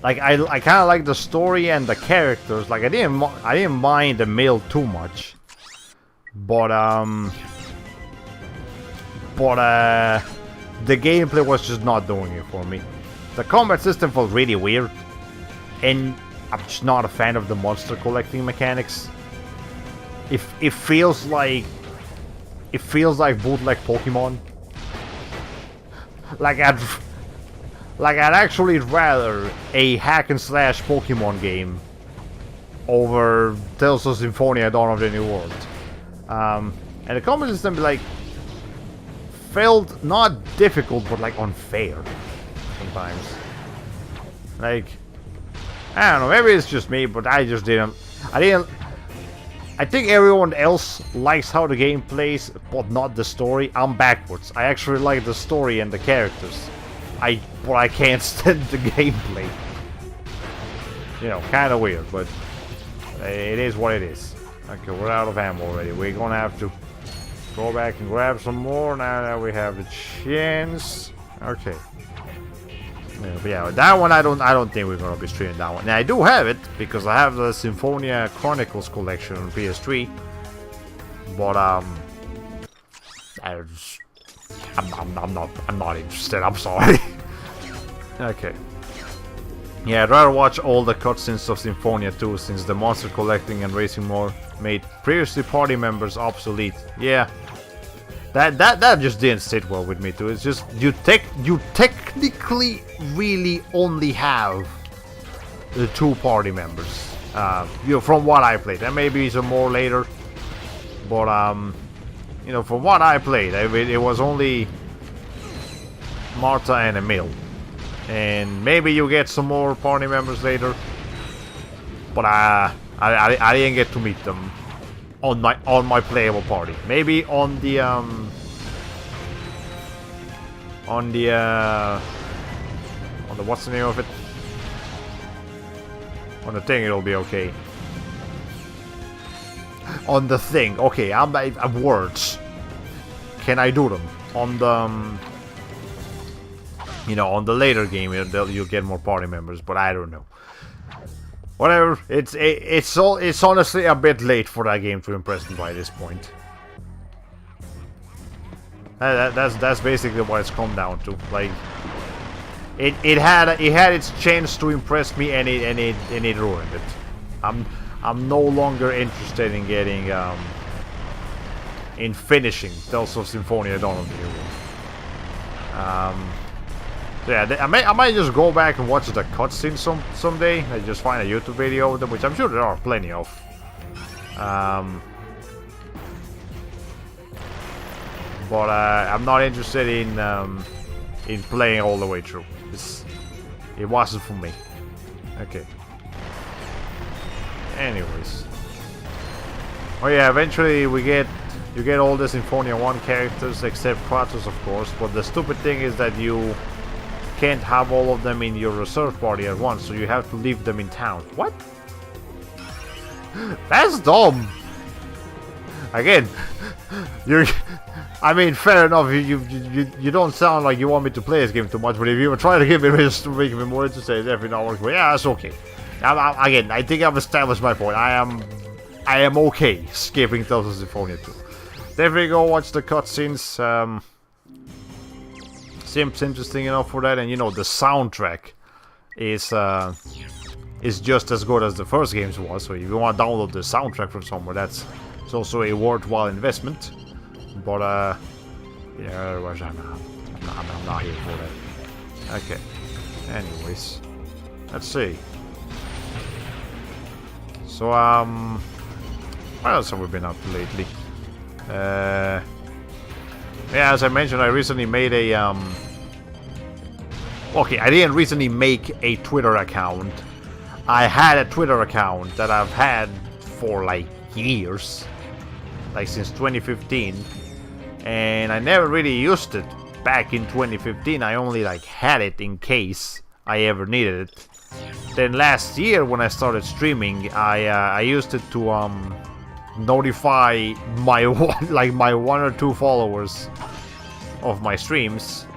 Like I kind of like the story and the characters. Like I didn't mind the Emil too much, but the gameplay was just not doing it for me. The combat system felt really weird, and I'm just not a fan of the monster collecting mechanics. It feels like bootleg Pokemon. Like I'd actually rather a hack and slash Pokemon game over Tales of Symphonia Dawn of the New World. And the combat system like felt not difficult but like unfair sometimes. Like, I don't know, maybe it's just me, but I think everyone else likes how the game plays, but not the story. I'm backwards. I actually like the story and the characters. But I can't stand the gameplay. You know, kind of weird, but it is what it is. Okay, we're out of ammo already. We're gonna have to go back and grab some more now that we have the chance. Okay. Yeah, but yeah, that one I don't think we're gonna be streaming that one. Now I do have it because I have the Symphonia Chronicles collection on PS3, but I'm not interested. I'm sorry. Okay. Yeah, I'd rather watch all the cutscenes of Symphonia 2 since the monster collecting and racing mode made previously party members obsolete. Yeah. That just didn't sit well with me too. It's just you technically really only have the 2 party members. You know, from what I played. There may be some more later, but you know, from what I played, it was only Marta and Emil, and maybe you get some more party members later. But I didn't get to meet them on my playable party. Maybe on the what's the name of it? On the thing, it'll be okay. On the thing, okay. I'm words. Can I do them on the? You know, on the later game, you'll get more party members, but I don't know. Whatever. It's honestly a bit late for that game to impress me by this point. That's basically what it's come down to. Like, it had its chance to impress me, and it ruined it. I'm no longer interested in getting in finishing Tales of Symphonia Dawn of the New World. So yeah, I might just go back and watch the cutscene someday. I just find a YouTube video of them, which I'm sure there are plenty of. But I'm not interested in in playing all the way through. It wasn't for me. Okay. Anyways. Oh yeah, eventually you get all the Symphonia 1 characters except Kratos, of course, but the stupid thing is that you can't have all of them in your reserve party at once, so you have to leave them in town. What? That's dumb. Again, I mean, fair enough. You don't sound like you want me to play this game too much, but if you were trying to give me just to make me more interested, if it not works, well, yeah, that's okay. Again, I think I've established my point. I am okay skipping Tales of Symphonia 2. Definitely go watch the cutscenes. Seems interesting enough for that, and you know the soundtrack is just as good as the first games was. So if you want to download the soundtrack from somewhere, it's also a worthwhile investment. But yeah, otherwise I'm not here for that. Okay. Anyways, let's see. So what else have we been up to lately? Yeah, as I mentioned, I recently made a okay, I didn't recently make a Twitter account. I had a Twitter account that I've had for like years, like since 2015, and I never really used it back in 2015. I only like had it in case I ever needed it. Then last year when I started streaming, I used it to notify my my 1 or 2 followers of my streams,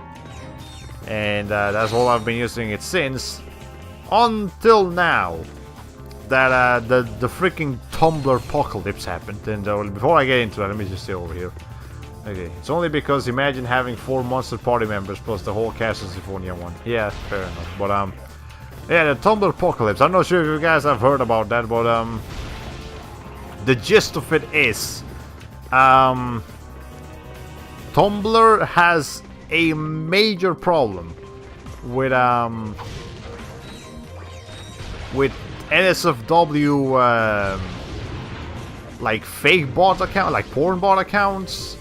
and that's all I've been using it since, until now that the freaking Tumblr apocalypse happened. And before I get into that, let me just stay over here. Okay, it's only because imagine having 4 monster party members plus the whole cast of Symphonia 1. Yeah, fair enough. But yeah, the Tumblr apocalypse. I'm not sure if you guys have heard about that, but the gist of it is Tumblr has a major problem with NSFW like fake bot account, like porn bot accounts,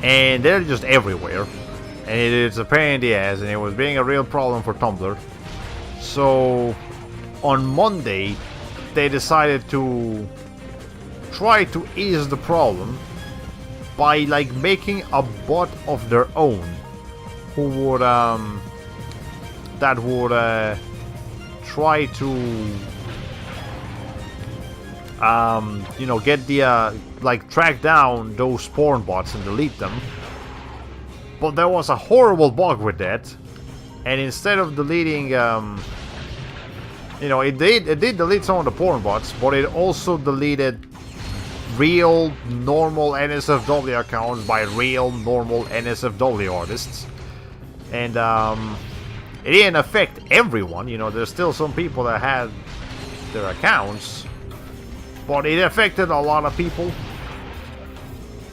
and they're just everywhere, and it's a pain in the ass, and it was being a real problem for Tumblr. So on Monday they decided to try to ease the problem by like making a bot of their own who would that would try to you know, get the like track down those porn bots and delete them. But there was a horrible bug with that, and instead of deleting you know, it did delete some of the porn bots, but it also deleted real normal NSFW accounts by real normal NSFW artists. And it didn't affect everyone, you know, there's still some people that had their accounts, but it affected a lot of people.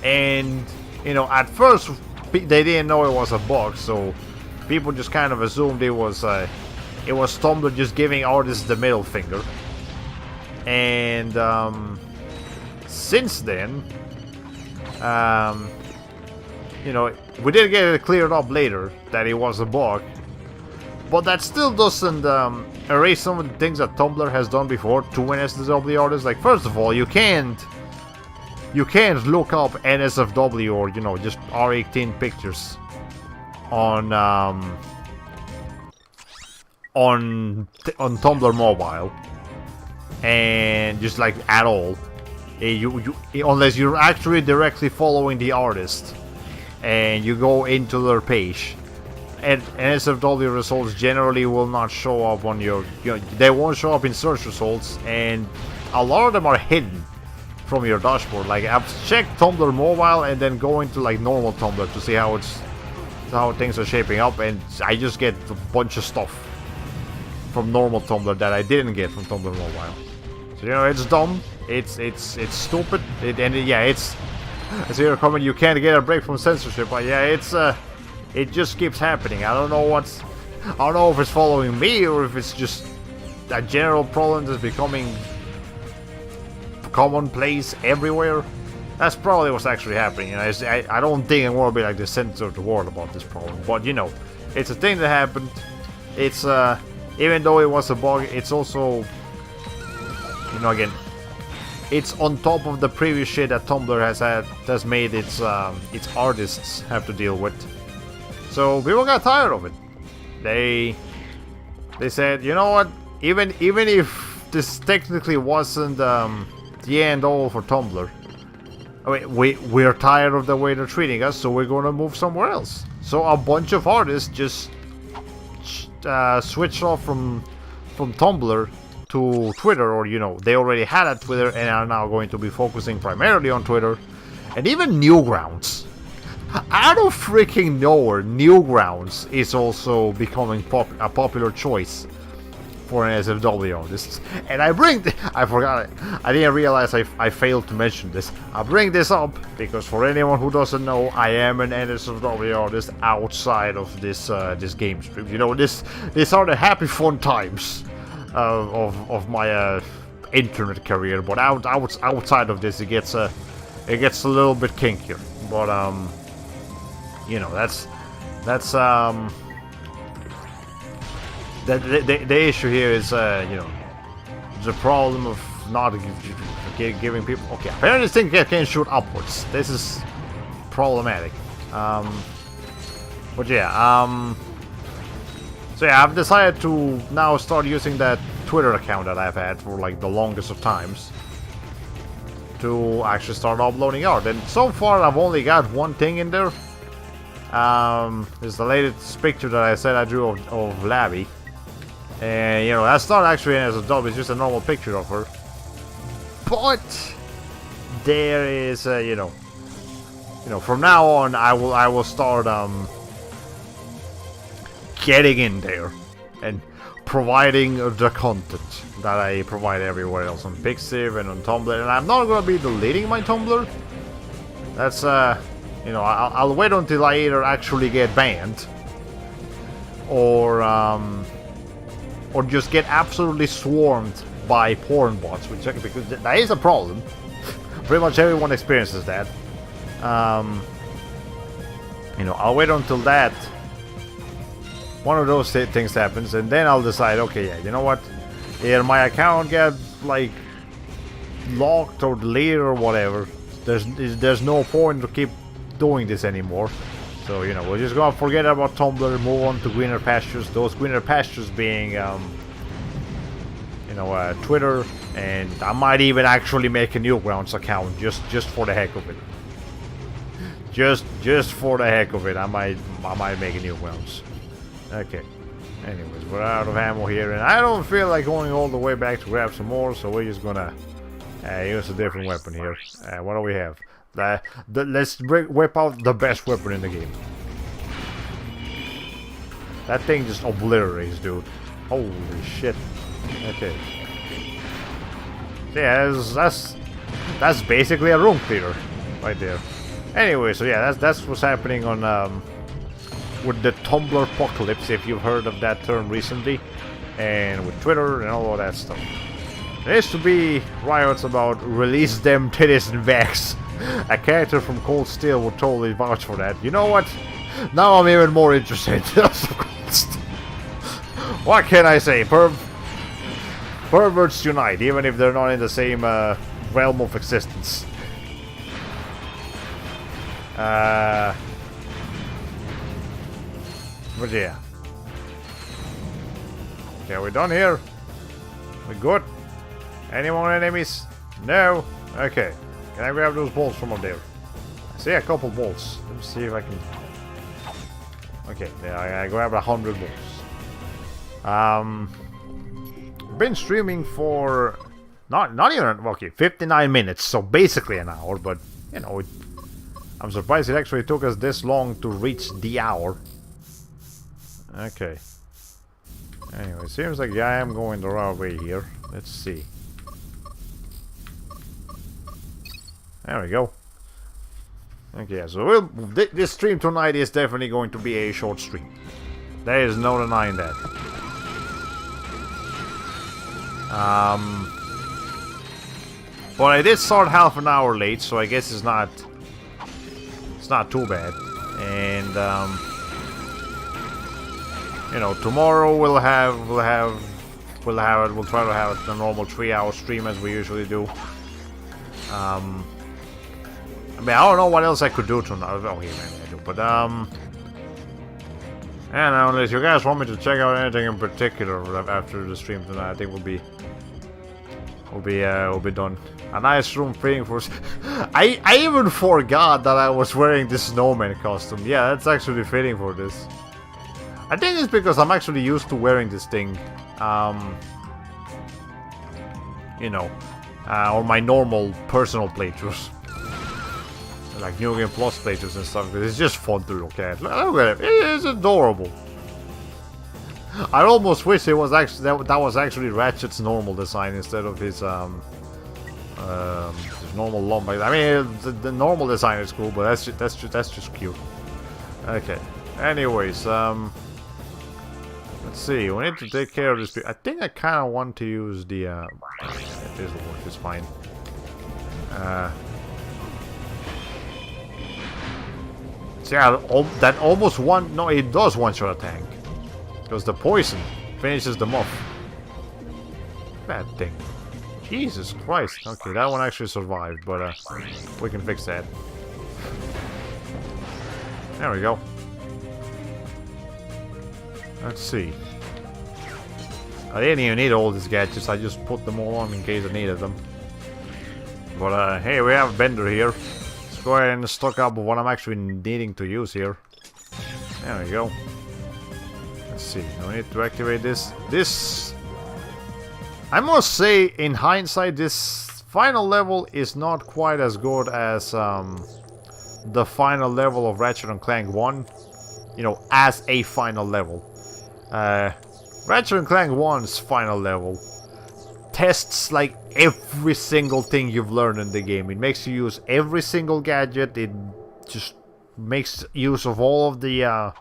And you know, at first they didn't know it was a bug, so people just kind of assumed it was Tumblr just giving artists the middle finger. And since then, you know, we did get it cleared up later that it was a bug, but that still doesn't erase some of the things that Tumblr has done before to NSFW artists. Like, first of all, you can't look up NSFW or, you know, just R18 pictures on Tumblr mobile, and just like at all, unless you're actually directly following the artist and you go into their page. And NSFW results generally will not show up on your, you know, they won't show up in search results, and a lot of them are hidden from your dashboard. Like, I've checked Tumblr mobile and then go into like normal Tumblr to see how things are shaping up, and I just get a bunch of stuff from normal Tumblr that I didn't get from Tumblr mobile. So, you know, it's dumb, it's stupid, yeah, it's, as you're comment, you can't get a break from censorship, but yeah, it just keeps happening. I don't know if it's following me or if it's just a general problem that's becoming commonplace everywhere. That's probably what's actually happening. You know, I don't think I want to be like the center of the world about this problem, but you know, it's a thing that happened. It's even though it was a bug, it's also, you know, again, it's on top of the previous shit that Tumblr has made its artists have to deal with. So people got tired of it. They said, you know what? Even if this technically wasn't the end all for Tumblr. I mean, we're tired of the way they're treating us, so we're gonna move somewhere else. So a bunch of artists just switched off from Tumblr to Twitter, or you know, they already had a Twitter and are now going to be focusing primarily on Twitter. And even Newgrounds, out of freaking nowhere, Newgrounds is also becoming a popular choice for an SFW artist. And I forgot it. I didn't realize I failed to mention this. I bring this up because for anyone who doesn't know, I am an NSFW artist outside of this game stream. You know, these are the happy fun times of my internet career. But outside of this, it gets a little bit kinkier. But you know, that's the issue here is, you know, the problem of not giving people... Okay, apparently this thing can shoot upwards. This is problematic. But yeah, so yeah, I've decided to now start using that Twitter account that I've had for like the longest of times to actually start uploading art. And so far I've only got one thing in there. This is the latest picture that I said I drew of Labby. And, you know, that's not actually as a dub, it's just a normal picture of her. But there is, you know, from now on, I will start getting in there and providing the content that I provide everywhere else on Pixiv and on Tumblr. And I'm not gonna be deleting my Tumblr. That's you know, I'll wait until I either actually get banned or just get absolutely swarmed by porn bots, which because that is a problem. Pretty much everyone experiences that. You know, I'll wait until that one of those things happens, and then I'll decide, okay, yeah, you know what? Either my account gets like locked or deleted or whatever. There's no point to keep doing this anymore. So, you know, we're just gonna forget about Tumblr, move on to greener pastures. Those greener pastures being, you know, Twitter, and I might even actually make a Newgrounds account just for the heck of it. Just for the heck of it, I might make a Newgrounds. Okay. Anyways, we're out of ammo here, and I don't feel like going all the way back to grab some more, so we're just gonna use a different weapon here. What do we have? Let's whip out the best weapon in the game. That thing just obliterates, dude. Holy shit. Okay. Yeah, that's basically a room cleaner right there. Anyway, so yeah, that's what's happening on with the Tumblr apocalypse, if you've heard of that term recently, and with Twitter and all of that stuff. There used to be riots about release them titties and backs. A character from Cold Steel would totally vouch for that. You know what? Now I'm even more interested in Cold Steel. What can I say? Perverts unite, even if they're not in the same realm of existence. But yeah. Okay, we're done here. We're good. Any more enemies? No? Okay. Can I grab those bolts from up there? I see a couple bolts. Let's see if I can... Okay, yeah, I grabbed 100 bolts. Been streaming for... Not even... Okay, 59 minutes, so basically an hour, but, you know, I'm surprised it actually took us this long to reach the hour. Okay. Anyway, seems like I am going the right way here. Let's see. There we go. Okay, so this stream tonight is definitely going to be a short stream. There is no denying that. But I did start half an hour late, so I guess it's not too bad. And you know, tomorrow we'll try to have a normal 3-hour stream as we usually do. I mean, I don't know what else I could do tonight. Oh, yeah, maybe I do. But and unless you guys want me to check out anything in particular after the stream tonight, I think we'll be done. A nice room fitting for. I even forgot that I was wearing this snowman costume. Yeah, that's actually fitting for this. I think it's because I'm actually used to wearing this thing. You know, on my normal personal playthroughs. Like New Game Plus playthroughs and stuff. It's just fun to look at. Look at it. It's adorable. I almost wish it was actually that was actually Ratchet's normal design instead of his normal Lombard. I mean, the normal design is cool, but that's just cute. Okay. Anyways, let's see. We need to take care of this. I think I kind of want to use the. This will work. It's fine. So yeah, that almost one. No, it does one-shot a tank. Because the poison finishes them off. That thing. Jesus Christ. Okay, that one actually survived, but we can fix that. There we go. Let's see. I didn't even need all these gadgets, I just put them all on in case I needed them. But hey, we have a Bender here. Let's go ahead and stock up what I'm actually needing to use here. There we go. Let's see, we need to activate this. I must say, in hindsight, this final level is not quite as good as the final level of Ratchet & Clank 1. You know, as a final level. Ratchet & Clank 1's final level tests like every single thing you've learned in the game. It makes you use every single gadget. It just makes use of all of the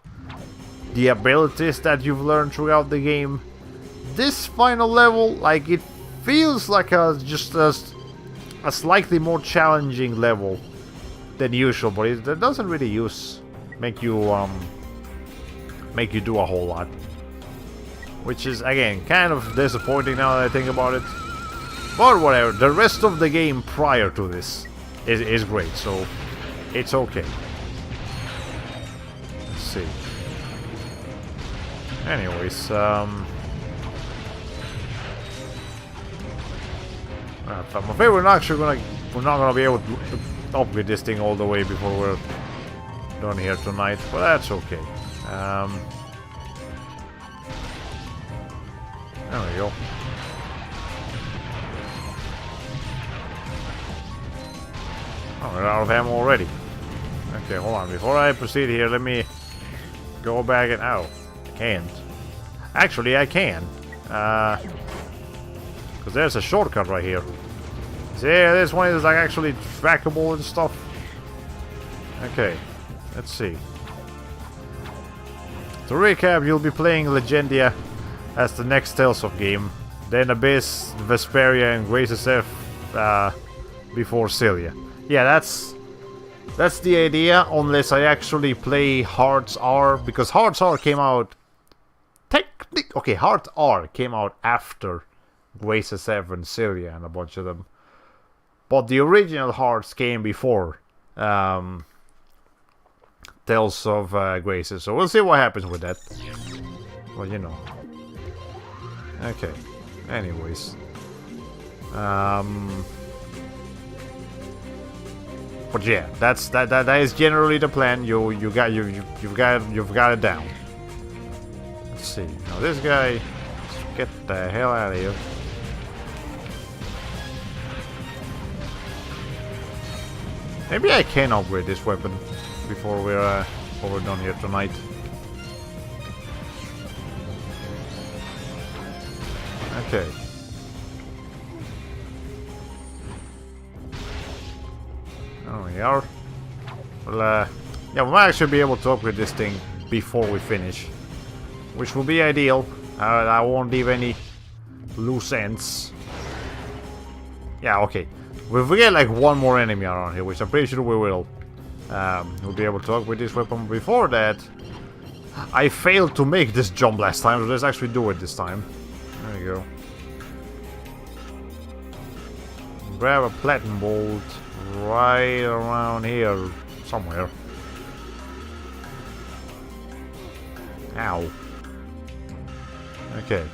abilities that you've learned throughout the game. This final level, like, it feels like just a slightly more challenging level than usual, but it doesn't really make you do a whole lot, which is again kind of disappointing now that I think about it. But whatever, the rest of the game prior to this is great, so it's okay. Let's see. Anyways, I'm afraid we're not gonna be able to upgrade this thing all the way before we're done here tonight, but that's okay. There we go. Oh, we're out of ammo already. Okay, hold on. Before I proceed here, let me go back and... Oh, I can't. Actually, I can. Because there's a shortcut right here. See, this one is like actually trackable and stuff. Okay, let's see. To recap, you'll be playing Legendia as the next Tales of game. Then Abyss, Vesperia, and Graces F before Cilia. Yeah, that's the idea, unless I actually play Hearts R, because Hearts R came out... Okay, Hearts R came out after Graces F and Cilia and a bunch of them. But the original Hearts came before Tales of Graces, so we'll see what happens with that. Well, you know. Okay. Anyways. But yeah, that is generally the plan. You've got it down. Let's see. Now this guy, let's get the hell out of here. Maybe I can upgrade this weapon before we're done here tonight. Okay. Oh, we are. Well, yeah, we might actually be able to upgrade this thing before we finish, which will be ideal. I won't leave any loose ends. Yeah, okay. If we get like one more enemy around here, which I'm pretty sure we will, we'll be able to talk with this weapon. Before that, I failed to make this jump last time, so let's actually do it this time. There you go. Grab a platinum bolt right around here somewhere. Ow. Okay.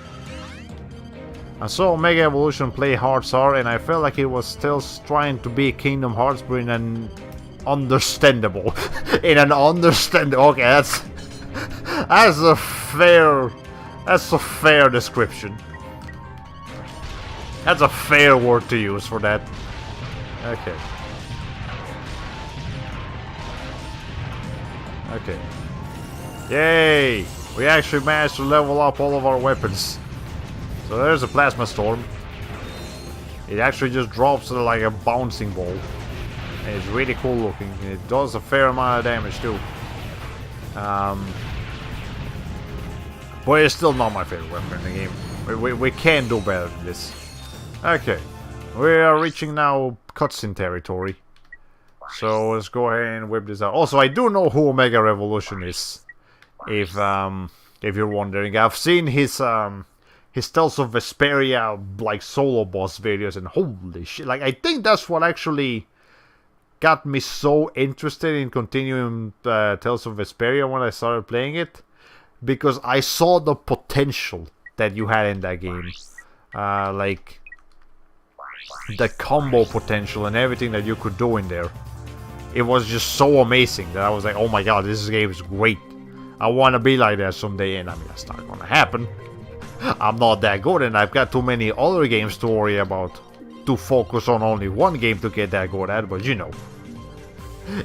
I saw Mega Evolution play Hearts-R and I felt like it was still trying to be Kingdom Hearts, but in an understandable. Okay, that's a fair description. That's a fair word to use for that. Okay. Okay. Yay! We actually managed to level up all of our weapons. So there's a plasma storm. It actually just drops like a bouncing ball. And it's really cool looking. And it does a fair amount of damage too. But it's still not my favorite weapon in the game. We can do better than this. Okay. We are reaching now cutscene territory. So let's go ahead and whip this out. Also, I do know who Omega Revolution is. If you're wondering. I've seen his Tales of Vesperia like solo boss videos, and holy shit, like I think that's what actually got me so interested in continuing Tales of Vesperia when I started playing it, because I saw the potential that you had in that game, like the combo potential and everything that you could do in there. It was just so amazing that I was like, oh my god, this game is great. I want to be like that someday, and I mean, that's not gonna happen. I'm not that good, and I've got too many other games to worry about to focus on only one game to get that good at, but you know.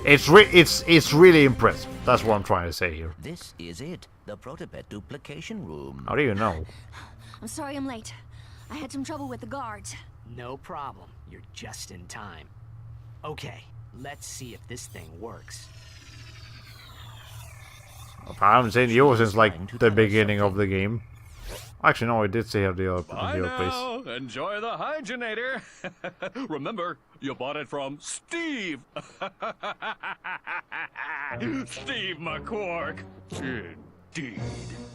It's really impressive. That's what I'm trying to say here. This is it, the Protopet duplication room. How do you know? I'm sorry I'm late. I had some trouble with the guards. No problem. You're just in time. Okay, let's see if this thing works. I haven't seen you since like the beginning of the game. Actually, no, I did see her the other place. Enjoy the hygienator. Remember, you bought it from Steve. Steve McQuark. Indeed.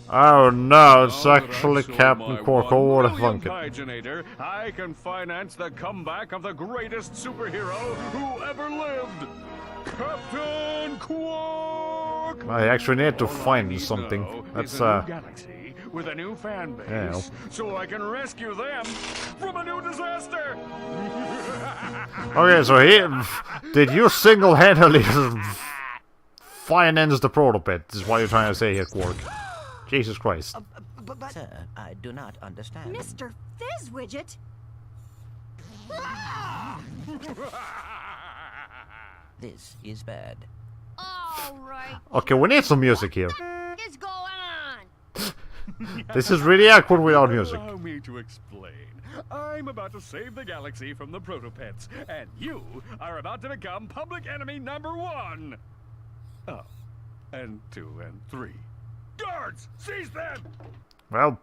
Oh no, it's actually Captain Quark. Oh, what a funkin'. Hygienator, I can finance the comeback of the greatest superhero who ever lived. Captain Quark! I actually need to find something. That's Galaxy with a new fan base, yeah. so I can rescue them from a new disaster. Okay, so did you single-handedly finance the Protopet? Is what you're trying to say here, Quark. Jesus Christ. But sir, I do not understand. Mr. Fizzwidget? This is bad. All right. Okay, we need some music here. What's going on? This is really awkward without music. Allow me to explain. I'm about to save the galaxy from the Protopets, and you are about to become public enemy #1. Oh, and 2 and 3. Guards, seize them! Well,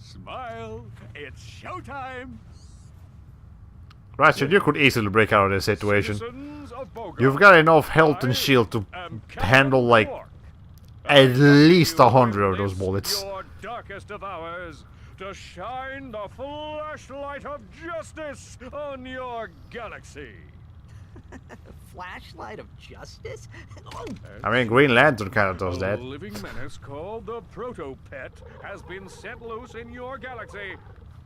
Smile, it's showtime! Ratchet, you could easily break out of this situation. Citizens of Bogart, You've got enough health and shield to handle like at least 100 of those bullets. Your darkest of hours, to shine the flashlight of justice on your galaxy. Flashlight of justice? Oh, I mean, Green Lantern kind of does A that. living menace called the Protopet has been set loose in your galaxy.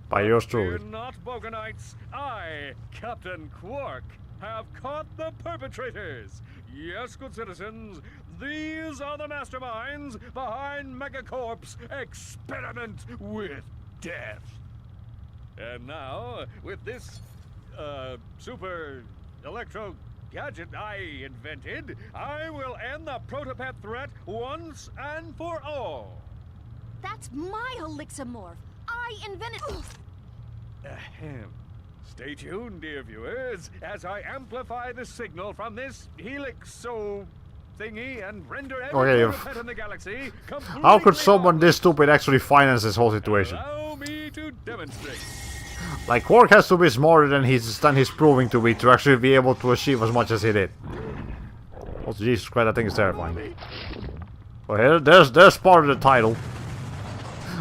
By yours Fear truly. not, Boganites. I, Captain Quark, have caught the perpetrators. Yes, good citizens, these are the masterminds behind Megacorp's experiment with death. And now, with this, super electro gadget I invented, I will end the Protopet threat once and for all. That's my Elixamorph. I invented. Ahem. Stay tuned, dear viewers, as I amplify the signal from this helixo thingy and render every Okay, Protopet in the galaxy completely how could someone harmless. this stupid actually finance this whole situation? Allow me to demonstrate. Like, Quark has to be smarter than he's proving to be to actually be able to achieve as much as he did. Oh, Jesus Christ, I think it's terrifying. Well, here, there's part of the title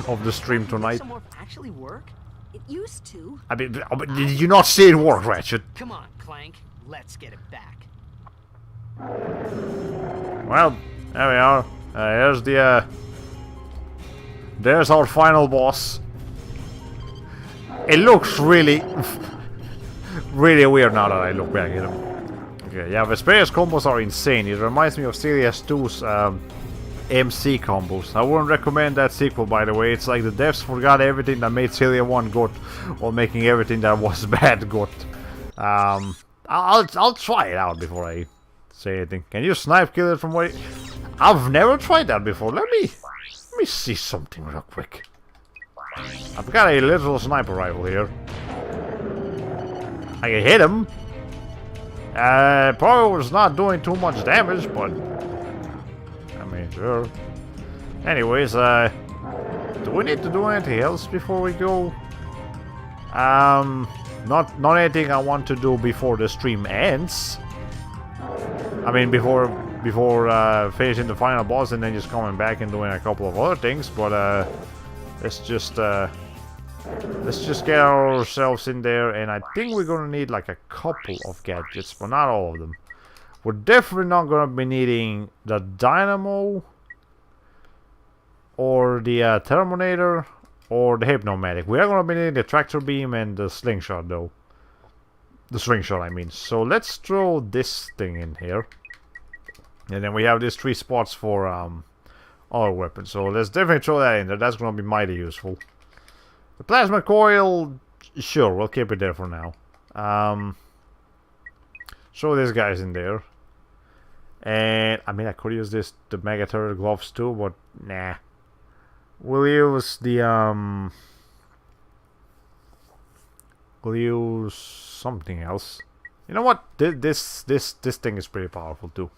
of the stream tonight. Some more actually work? It used to. I mean, did you not see it work, Ratchet? Come on, Clank. Let's get it back. Well, there we are. Here's the, there's our final boss. It looks really, really weird now that I look back at him. Okay, yeah, Vesperia's combos are insane. It reminds me of Celia's 2's MC combos. I wouldn't recommend that sequel, by the way. It's like the devs forgot everything that made Celia 1 good, while making everything that was bad good. I'll try it out before I say anything. Can you snipe kill it from way? I've never tried that before. Let me see something real quick. I've got a little sniper rifle here. I can hit him. Probably was not doing too much damage, but I mean, sure. Anyways, do we need to do anything else before we go? Not anything I want to do before the stream ends. I mean, before finishing the final boss and then just coming back and doing a couple of other things, but let's just get ourselves in there, and I think we're gonna need like a couple of gadgets, but not all of them. We're definitely not gonna be needing the dynamo, or the thermonator, or the hypnomatic. We are gonna be needing the tractor beam and the slingshot, though. The slingshot, I mean. So let's throw this thing in here, and then we have these 3 spots for our weapons. So let's definitely throw that in there. That's gonna be mighty useful. The plasma coil, sure, we'll keep it there for now. Throw these guys in there. And, I mean, I could use the Mega Turret gloves too, but nah. We'll use the, we'll use something else. You know what? This thing is pretty powerful too.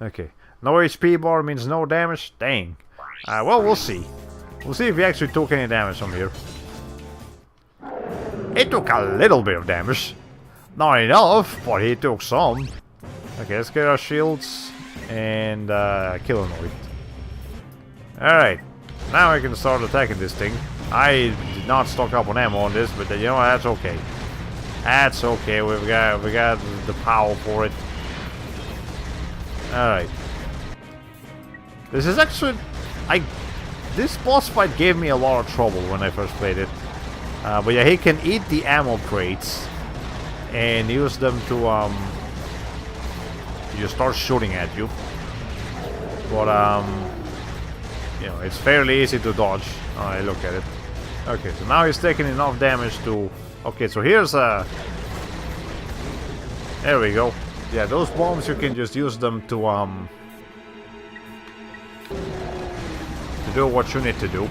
Okay. No HP bar means no damage? Dang. Well, we'll see. We'll see if he actually took any damage from here. He took a little bit of damage. Not enough, but he took some. Okay, let's get our shields and kill him. Alright, now I can start attacking this thing. I did not stock up on ammo on this, but you know what, that's okay. That's okay, we got the power for it. Alright. This is actually... This boss fight gave me a lot of trouble when I first played it. But yeah, he can eat the ammo crates and use them to just start shooting at you. But you know, it's fairly easy to dodge. I look at it. Okay, so now he's taking enough damage to... Okay, so here's a... There we go. Yeah, those bombs, you can just use them to do what you need to do.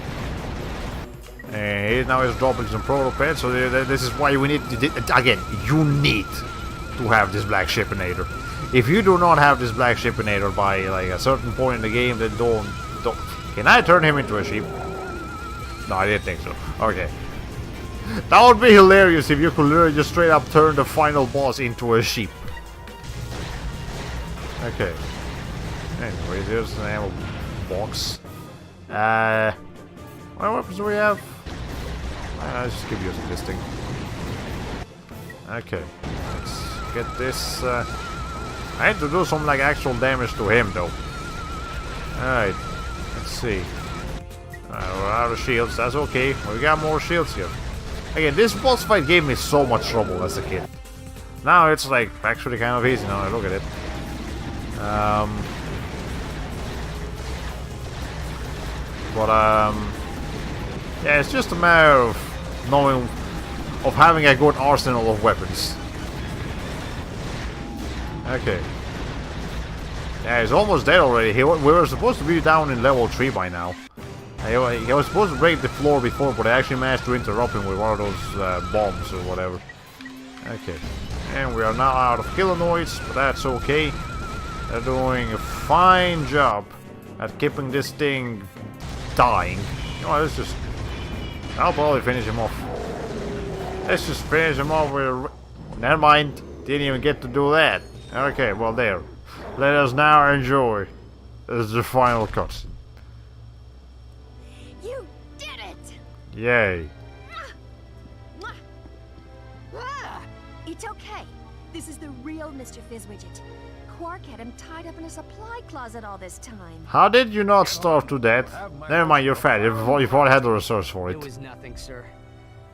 And he now is dropping some protopets, so this is why we need to, again, you need to have this black shipinator. If you do not have this black shipinator by like a certain point in the game, then don't. Can I turn him into a sheep? No, I didn't think so. Okay. That would be hilarious if you could literally just straight up turn the final boss into a sheep. Okay. Anyways, here's an ammo box. What weapons do we have? Let's just keep using this thing. Okay. Let's get this. I had to do some like actual damage to him though. Alright. Let's see. We're out of shields. That's okay. We got more shields here. Again, this boss fight gave me so much trouble as a kid. Now it's like actually kind of easy now I look at it. Yeah, it's just a matter of knowing, of having a good arsenal of weapons. Okay. Yeah, he's almost dead already. We were supposed to be down in level 3 by now. He was supposed to break the floor before, but I actually managed to interrupt him with one of those bombs or whatever. Okay. And we are now out of Kilanoids, but that's okay. They're doing a fine job at keeping this thing dying. You know, let's just... I'll probably finish him off. Let's just finish him off with. Never mind. Didn't even get to do that. Okay, well there. Let us now enjoy. This is the final cutscene. You did it! Yay. Ah, it's okay. This is the real Mr. Fizzwidget. Quark had him tied up in a supply closet all this time. How did you not starve to death? Never mind, you're fat. You've already had the research for It it. was nothing, sir.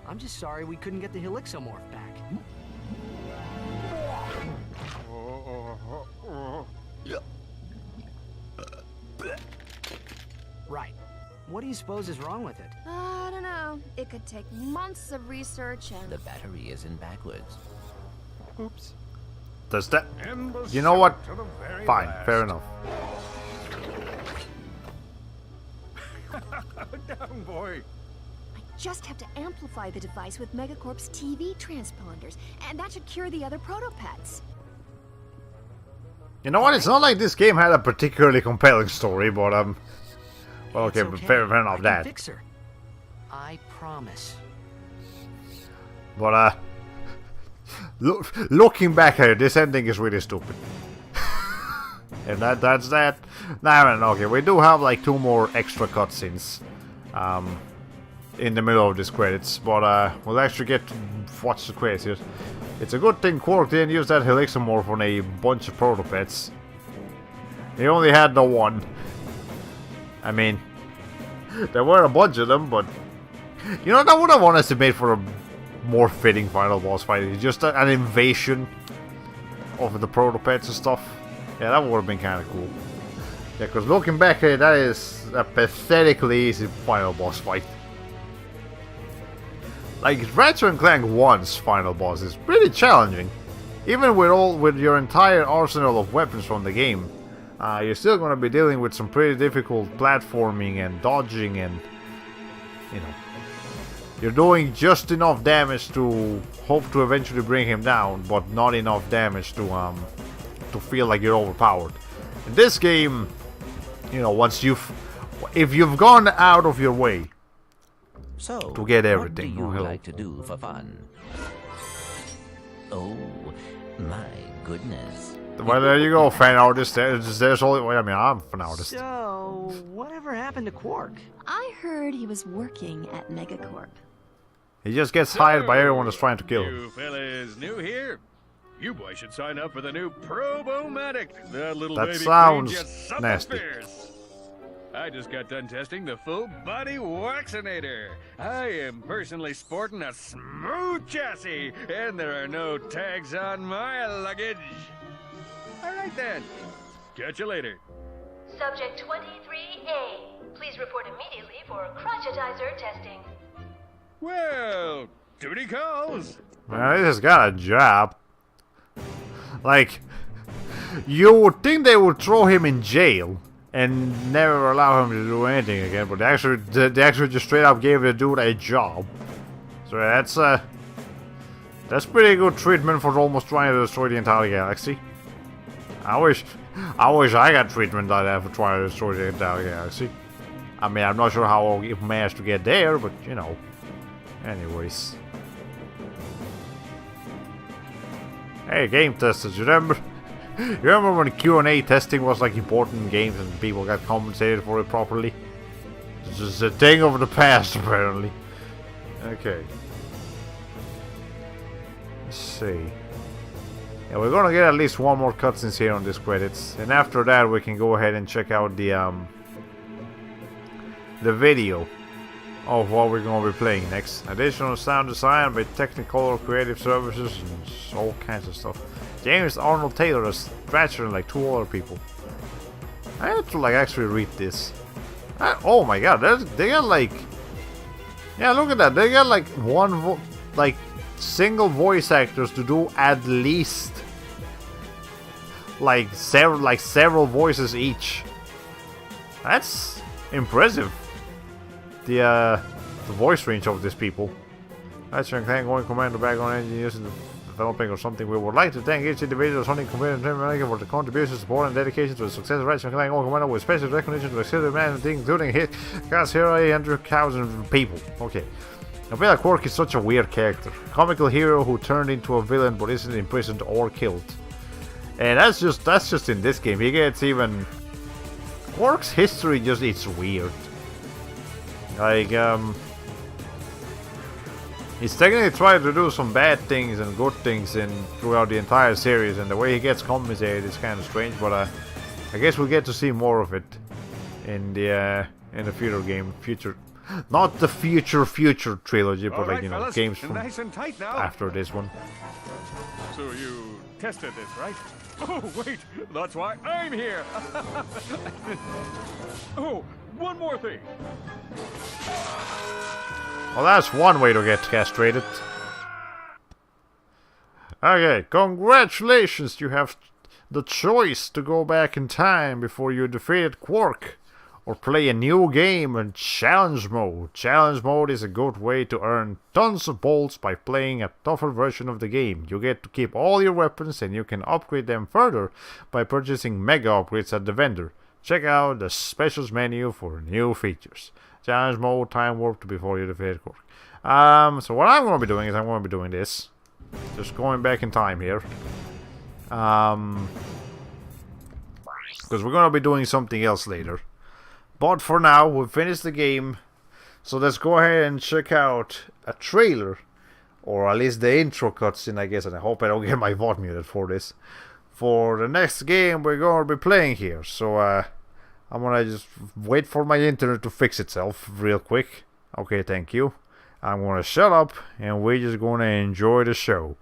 I'm just sorry we couldn't get the Helixomorph back. Right. What do you suppose is wrong with it? I don't know. It could take months of research and... The battery isn't backwards. Oops. Does that... In the You know what? to the very Fine, last. fair enough. Down, boy. I just have to amplify the device with Megacorp's TV transponders, and that should cure the other protopets. You know what? It's not like this game had a particularly compelling story, but well, okay, It's but fair enough I can that. fix her. I promise. But looking back at it, this ending is really stupid. And that's that. Nah, no, okay, we do have like 2 more extra cutscenes, in the middle of these credits, but we'll actually get to watch the credits here. It's a good thing Quark didn't use that Helixomorph on a bunch of protopets. He only had the one. I mean, there were a bunch of them, but you know, that would have honestly made for a more fitting final boss fight. It's just an invasion of the protopets and stuff. Yeah, that would have been kind of cool. Yeah, because looking back at it, that is a pathetically easy final boss fight. Like, Ratchet Clank 1's final boss is pretty challenging. Even with your entire arsenal of weapons from the game, you're still going to be dealing with some pretty difficult platforming and dodging, and you know, you're doing just enough damage to hope to eventually bring him down, but not enough damage to feel like you're overpowered. In this game, you know, if you've gone out of your way So, to get everything, what do you hello. like to do for fun? Oh, my goodness. Well, there you go, fan artist. There's only. Well, I mean, I'm a fan artist. So, whatever happened to Quark? I heard he was working at Megacorp. He just gets hired by everyone that's trying to kill him. You fellas new here? You boys should sign up for the new Probomatic. That little That baby sounds queen just something nasty. fierce. I just got done testing the full body vaccinator. I am personally sporting a smooth chassis, and there are no tags on my luggage. All right then. Catch you later. Subject 23A. Please report immediately for crotchetizer testing. Well, duty calls. Well, he just got a job. Like, you would think they would throw him in jail and never allow him to do anything again, but they actually just straight up gave the dude a job. So that's pretty good treatment for almost trying to destroy the entire galaxy. I wish I got treatment like that for trying to destroy the entire galaxy. I mean, I'm not sure how I'll manage to get there, but you know. Anyways. Hey, game testers, you remember when Q&A testing was like important in games and people got compensated for it properly? It's just a thing of the past, apparently. Okay. Let's see. Yeah, we're gonna get at least 1 more cutscenes here on these credits, and after that we can go ahead and check out the video of what we're going to be playing next. Additional sound design by Technicolor Creative Services and all kinds of stuff. James Arnold Taylor as Ratchet and like 2 other people. I have to like actually read this. Oh my god, they got like... Yeah, look at that. They got like single voice actors to do at least like several voices each. That's impressive. The voice range of these people. Ratchet Clank going Commando background engineers in developing or something. We would like to thank each individual Sonic Commando for the contribution, support, and dedication to the success of Ratchet Clank going Commando with special recognition to executive management, including his cast hero Andrew Cows and people. Okay. I feel like Quark is such a weird character. Comical hero who turned into a villain but isn't imprisoned or killed. And that's just in this game. He gets even... Quark's history just, it's weird. Like, he's technically tried to do some bad things and good things throughout the entire series, and the way he gets compensated is kind of strange, but I guess we'll get to see more of it in the future, not the future trilogy, but like, you know, fellas, games from nice and tight now. after this one. So you tested this, right? Oh, wait, that's why I'm here. Oh, one more thing. Well, that's one way to get castrated. Okay, congratulations, you have the choice to go back in time before you defeated Quark, or play a new game in challenge mode. Challenge mode is a good way to earn tons of bolts by playing a tougher version of the game. You get to keep all your weapons and you can upgrade them further by purchasing mega upgrades at the vendor. Check out the specials menu for new features. Challenge mode, time warp before you defeat Quark. So what I'm going to be doing is I'm going to be doing this. Just going back in time here. Because we're going to be doing something else later. But for now, we've finished the game. So let's go ahead and check out a trailer. Or at least the intro cutscene, I guess. And I hope I don't get my VOD muted for this. For the next game we're going to be playing here. So I'm going to just wait for my internet to fix itself real quick. Okay, thank you. I'm going to shut up and we're just going to enjoy the show.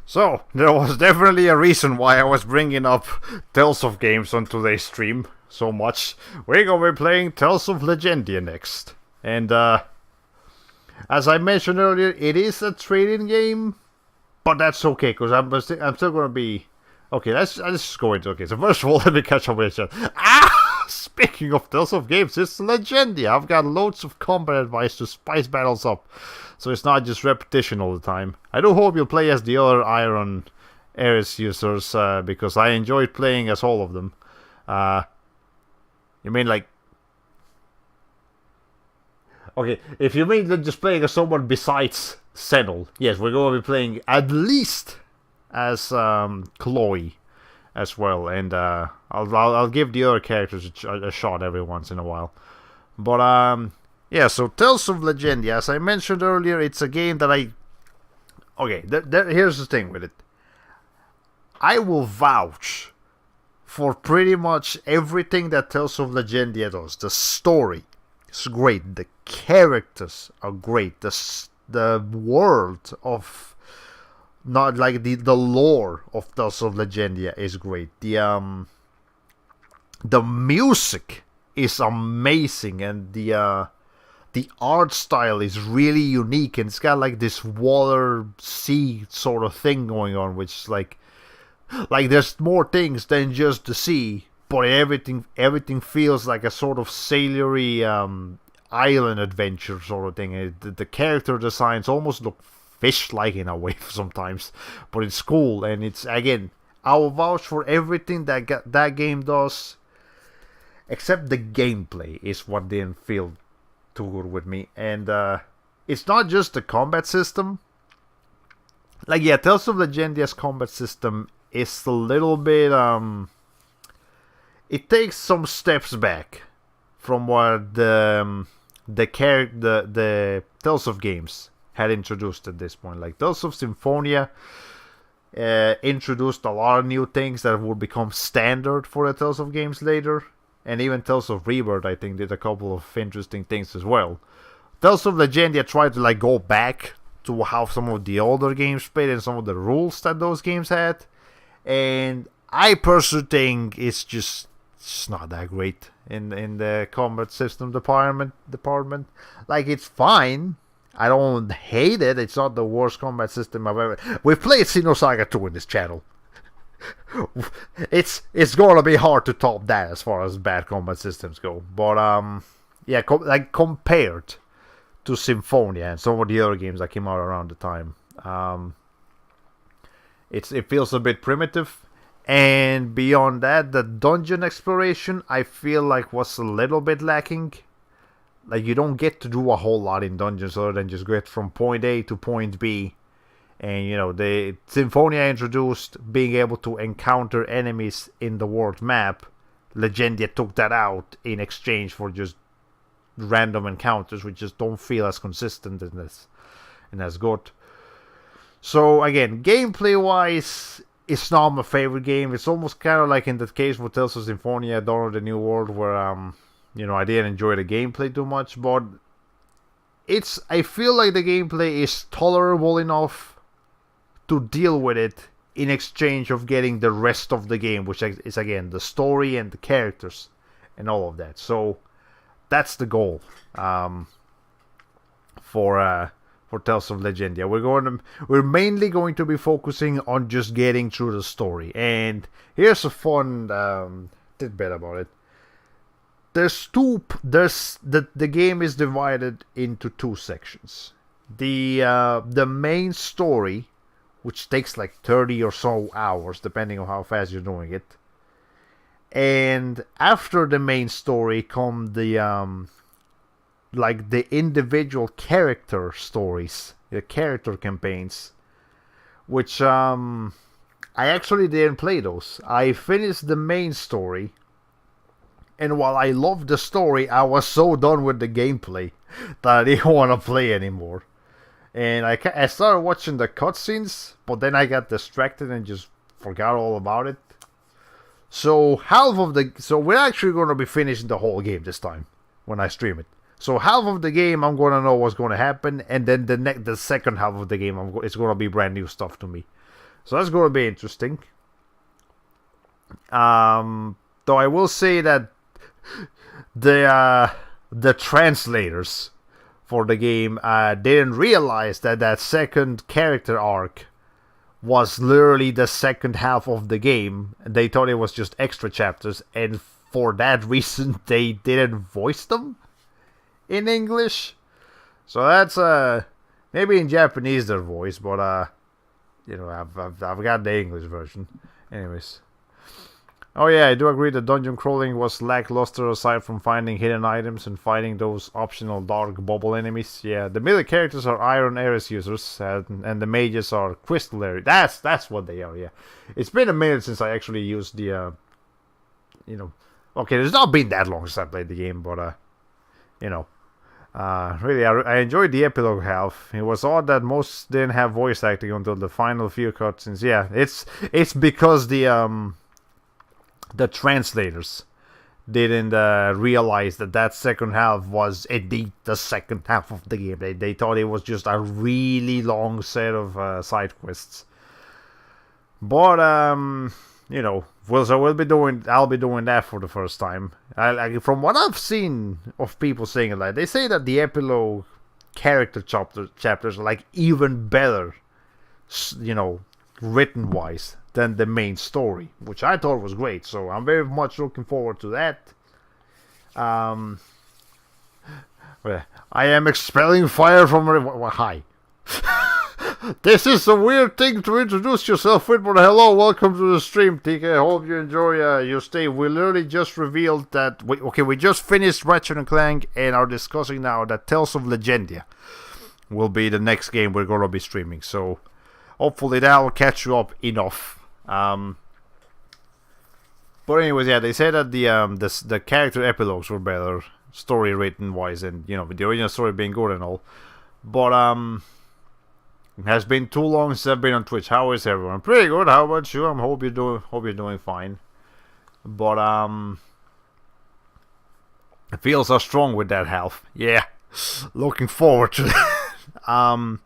So, there was definitely a reason why I was bringing up Tales of games on today's stream so much. We're gonna be playing Tales of Legendia next. And, as I mentioned earlier, it is a trading game, but that's okay, because I'm still gonna be... Okay, let's just go into it. Okay, so first of all, let me catch up with you. Speaking of Tales of games, it's Legendia. I've got loads of combat advice to spice battles up, so it's not just repetition all the time. I do hope you'll play as the other Iron Ares users, because I enjoyed playing as all of them. You mean like... Okay, if you mean just playing as someone besides Senel, yes, we're going to be playing at least as Chloe as well, and I'll give the other characters a shot every once in a while. But yeah, so Tales of Legendia, as I mentioned earlier, it's a game that I... Okay, here's the thing with it. I will vouch for pretty much everything that Tales of Legendia does. The story is great. The characters are great. The world of, not like the lore of Tales of Legendia is great. The music is amazing, and the art style is really unique, and it's got like this water sea sort of thing going on, which is like there's more things than just the sea, but everything feels like a sort of sailory island adventure sort of thing. The character designs almost look fish-like in a way sometimes, but it's cool, and it's, again, I'll vouch for everything that game does, except the gameplay is what didn't feel too good with me. And it's not just the combat system. Like, yeah, Tales of Legendia's combat system is a little bit it takes some steps back from what the Tales of games had introduced at this point. Like, Tales of Symphonia introduced a lot of new things that would become standard for the Tales of games later. And even Tales of Rebirth, I think, did a couple of interesting things as well. Tales of Legendia tried to like go back to how some of the older games played and some of the rules that those games had. And I personally think it's just not that great in the combat system department. Like, it's fine. I don't hate it. It's not the worst combat system I've ever... We've played Xenosaga 2 in this channel. It's gonna be hard to top that as far as bad combat systems go. But yeah, like compared to Symphonia and some of the other games that came out around the time, it feels a bit primitive. And beyond that, the dungeon exploration, I feel like, was a little bit lacking. Like, you don't get to do a whole lot in dungeons other than just get from point A to point B. And, you know, the Symphonia introduced being able to encounter enemies in the world map. Legendia took that out in exchange for just random encounters, which just don't feel as consistent and as good. So, again, gameplay-wise, it's not my favorite game. It's almost kind of like in the case with Tales of Symphonia, Dawn of the New World, where, you know, I didn't enjoy the gameplay too much, but I feel like the gameplay is tolerable enough to deal with it in exchange of getting the rest of the game, which is, again, the story and the characters and all of that. So that's the goal for Tales of Legendia. We're mainly going to be focusing on just getting through the story. And here's a fun tidbit about it. The game is divided into two sections. The main story, which takes like 30 or so hours, depending on how fast you're doing it. And after the main story come the like the individual character stories, the character campaigns, which I actually didn't play those. I finished the main story, and while I loved the story, I was so done with the gameplay that I didn't want to play anymore. And I started watching the cutscenes, but then I got distracted and just forgot all about it. So we're actually going to be finishing the whole game this time when I stream it. So half of the game I'm going to know what's going to happen, and then the second half of the game it's going to be brand new stuff to me. So that's going to be interesting. Though I will say that the translators for the game didn't realize that second character arc was literally the second half of the game. They thought it was just extra chapters, and for that reason they didn't voice them in English. So that's maybe in Japanese they're voiced, but you know, I've got the English version. Anyways. Oh yeah, I do agree that dungeon crawling was lackluster aside from finding hidden items and fighting those optional dark bubble enemies. Yeah, the melee characters are Iron Ares users, and the mages are Crystal Ares. That's what they are, yeah. It's been a minute since I actually used the, you know... Okay, it's not been that long since I played the game, but, you know... really, I enjoyed the epilogue half. It was odd that most didn't have voice acting until the final few cutscenes. Yeah, it's because the translators didn't realize that that second half was indeed the second half of the game. They thought it was just a really long set of side quests. But I'll be doing that for the first time. From what I've seen of people saying it, like they say that the epilogue character chapters are like even better, written wise than the main story, which I thought was great. So I'm very much looking forward to that. I am expelling fire from hi. This is a weird thing to introduce yourself with, but hello, welcome to the stream, TK. I hope you enjoy your stay. We literally just revealed that we just finished Ratchet & Clank and are discussing now that Tales of Legendia will be the next game we're going to be streaming. So hopefully that will catch you up enough. But anyways, yeah, they said that the character epilogues were better, story written wise, and with the original story being good and all. But it has been too long since I've been on Twitch. How is everyone? Pretty good. How about you? I hope you're doing fine. But it feels so strong with that health. Yeah, looking forward to that.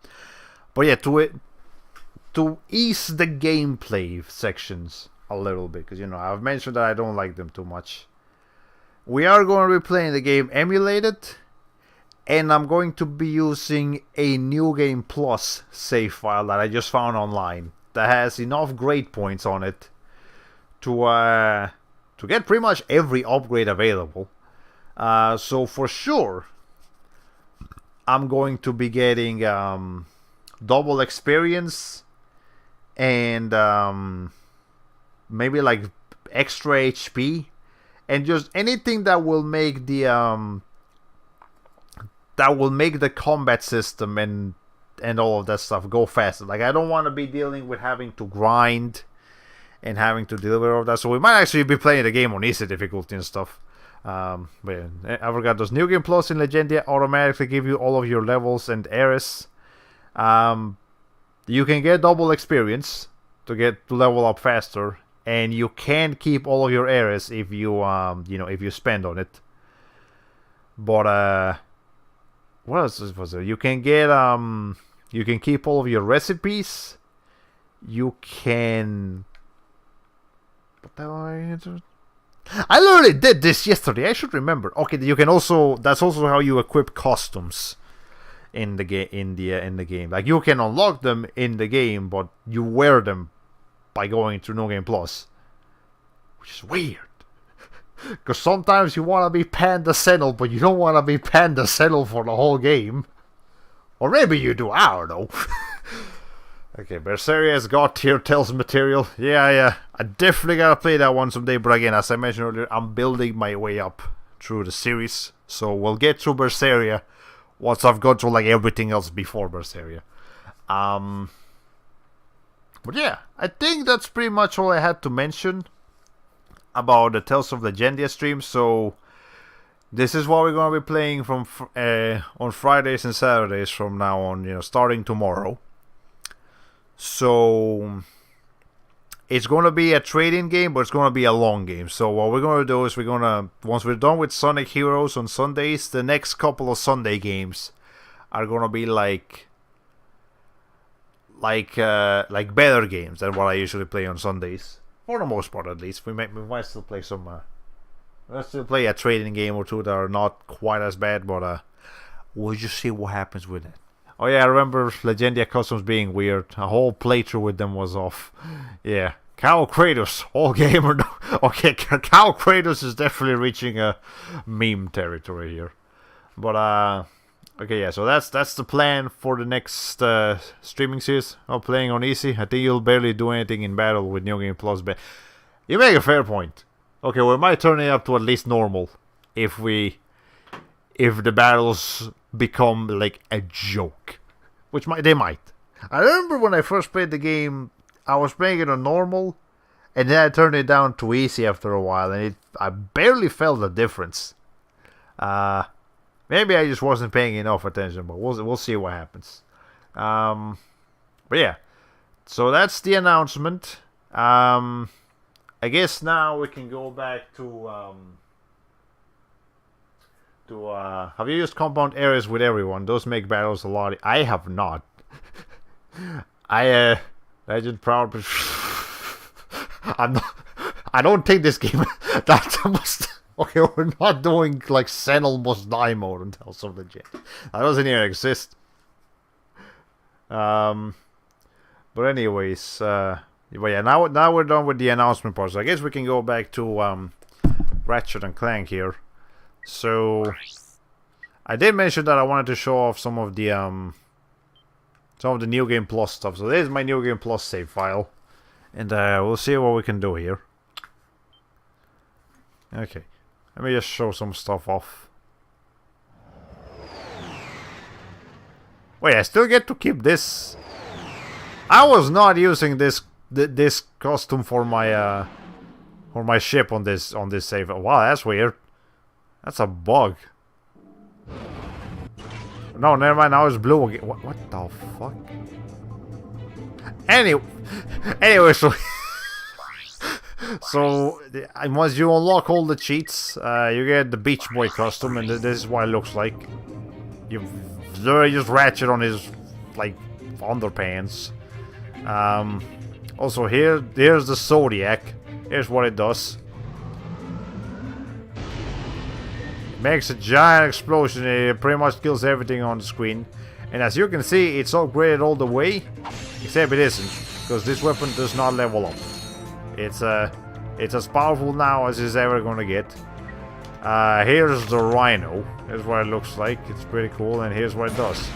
But yeah, to ease the gameplay sections a little bit, because I've mentioned that I don't like them too much. We are going to be playing the game emulated, and I'm going to be using a New Game Plus save file that I just found online that has enough grade points on it to get pretty much every upgrade available. So for sure, I'm going to be getting double experience and maybe like extra HP and just anything that will make the combat system and all of that stuff go faster. Like I don't want to be dealing with having to grind and having to deal with all of that. So we might actually be playing the game on easy difficulty and stuff. But yeah, I forgot those New Game Plus in Legendia automatically give you all of your levels and eras. You can get double experience to level up faster, and you can keep all of your eras if you if you spend on it. But what else was there? You can get you can keep all of your recipes. You can. What the hell? I literally did this yesterday. I should remember. Okay, you can also. That's also how you equip costumes in the game. In the game, like you can unlock them in the game, but you wear them by going to No Game Plus, which is weird. Because sometimes you want to be Panda Sentinel, but you don't want to be Panda Sentinel for the whole game. Or maybe you do, I don't know. Okay, Berseria's got tier tells material. Yeah. I definitely gotta play that one someday, but again, as I mentioned earlier, I'm building my way up through the series. So we'll get through Berseria once I've gone through like everything else before Berseria. But yeah, I think that's pretty much all I had to mention about the Tales of Legendia stream. So this is what we're going to be playing from on Fridays and Saturdays from now on, starting tomorrow. So it's going to be a trading game, but it's going to be a long game. So what we're going to do is once we're done with Sonic Heroes on Sundays, the next couple of Sunday games are going to be like better games than what I usually play on Sundays. For the most part, at least. We might still play some. Let's still play a trading game or two that are not quite as bad, but we'll just see what happens with it. Oh yeah, I remember Legendia customs being weird. A whole playthrough with them was off. Yeah, Cow Kratos, all gamer. Okay, Cow Kratos is definitely reaching a meme territory here. But okay, yeah. So that's the plan for the next streaming series. I'm playing on easy. I think you'll barely do anything in battle with New Game Plus. But you make a fair point. Okay, we might turn it up to at least normal if the battles become like a joke, which they might. I remember when I first played the game, I was playing it on normal, and then I turned it down to easy after a while, and I barely felt the difference. Maybe I just wasn't paying enough attention, but we'll see what happens. But yeah, so that's the announcement. And I guess now we can go back to have you used compound areas with everyone? Those make battles a lot. I have not. Legend proud, but I don't think this game that must. Okay, we're not doing like Senel must die mode on Tales of Legend. That doesn't even exist. But anyways, but yeah, now we're done with the announcement part. So I guess we can go back to Ratchet and Clank here. So I did mention that I wanted to show off some of the New Game Plus stuff. So there's my New Game Plus save file, and we'll see what we can do here. Okay, let me just show some stuff off. Wait, I still get to keep this. I was not using this costume for my ship on this save. Wow, that's weird. That's a bug. No, never mind. Now it's blue again. What the fuck? Anyway, so once you unlock all the cheats, you get the Beach Boy costume, and this is what it looks like. You literally just Ratchet on his like underpants. Also here's the Zodiac. Here's what it does. Makes a giant explosion. It pretty much kills everything on the screen. And as you can see, it's upgraded all the way, except it isn't, because this weapon does not level up. It's as powerful now as it's ever gonna get. Here's the Rhino. Here's what it looks like. It's pretty cool, and here's what it does.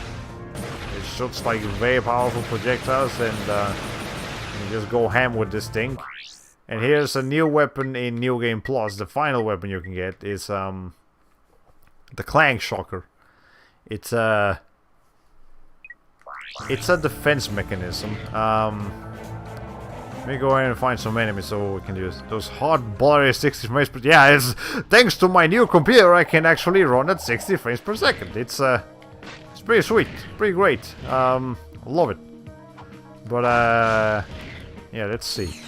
It shoots like very powerful projectiles, and you just go ham with this thing. And here's a new weapon in New Game Plus. The final weapon you can get is the Clank Shocker. It's a defense mechanism. Let me go ahead and find some enemies so we can use those hard bloody 60 frames per. Yeah, it's thanks to my new computer I can actually run at 60 frames per second. It's pretty sweet, pretty great. Love it. But yeah, let's see.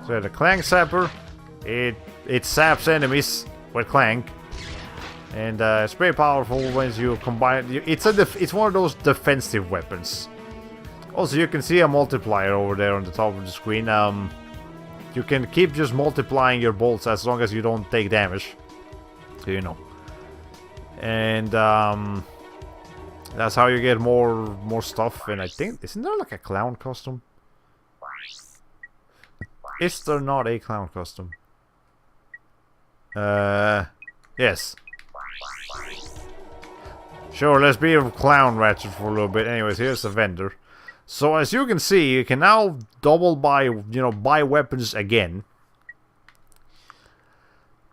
So the Clank Sapper, it saps enemies with Clank, and it's pretty powerful when you combine it. It's one of those defensive weapons. Also, you can see a multiplier over there on the top of the screen. You can keep just multiplying your bolts as long as you don't take damage. So you know. And that's how you get more stuff. And I think, isn't there like a clown costume? Is there not a clown costume? Yes. Sure, let's be a clown Ratchet for a little bit. Anyways, here's the vendor. So as you can see, you can now buy weapons again.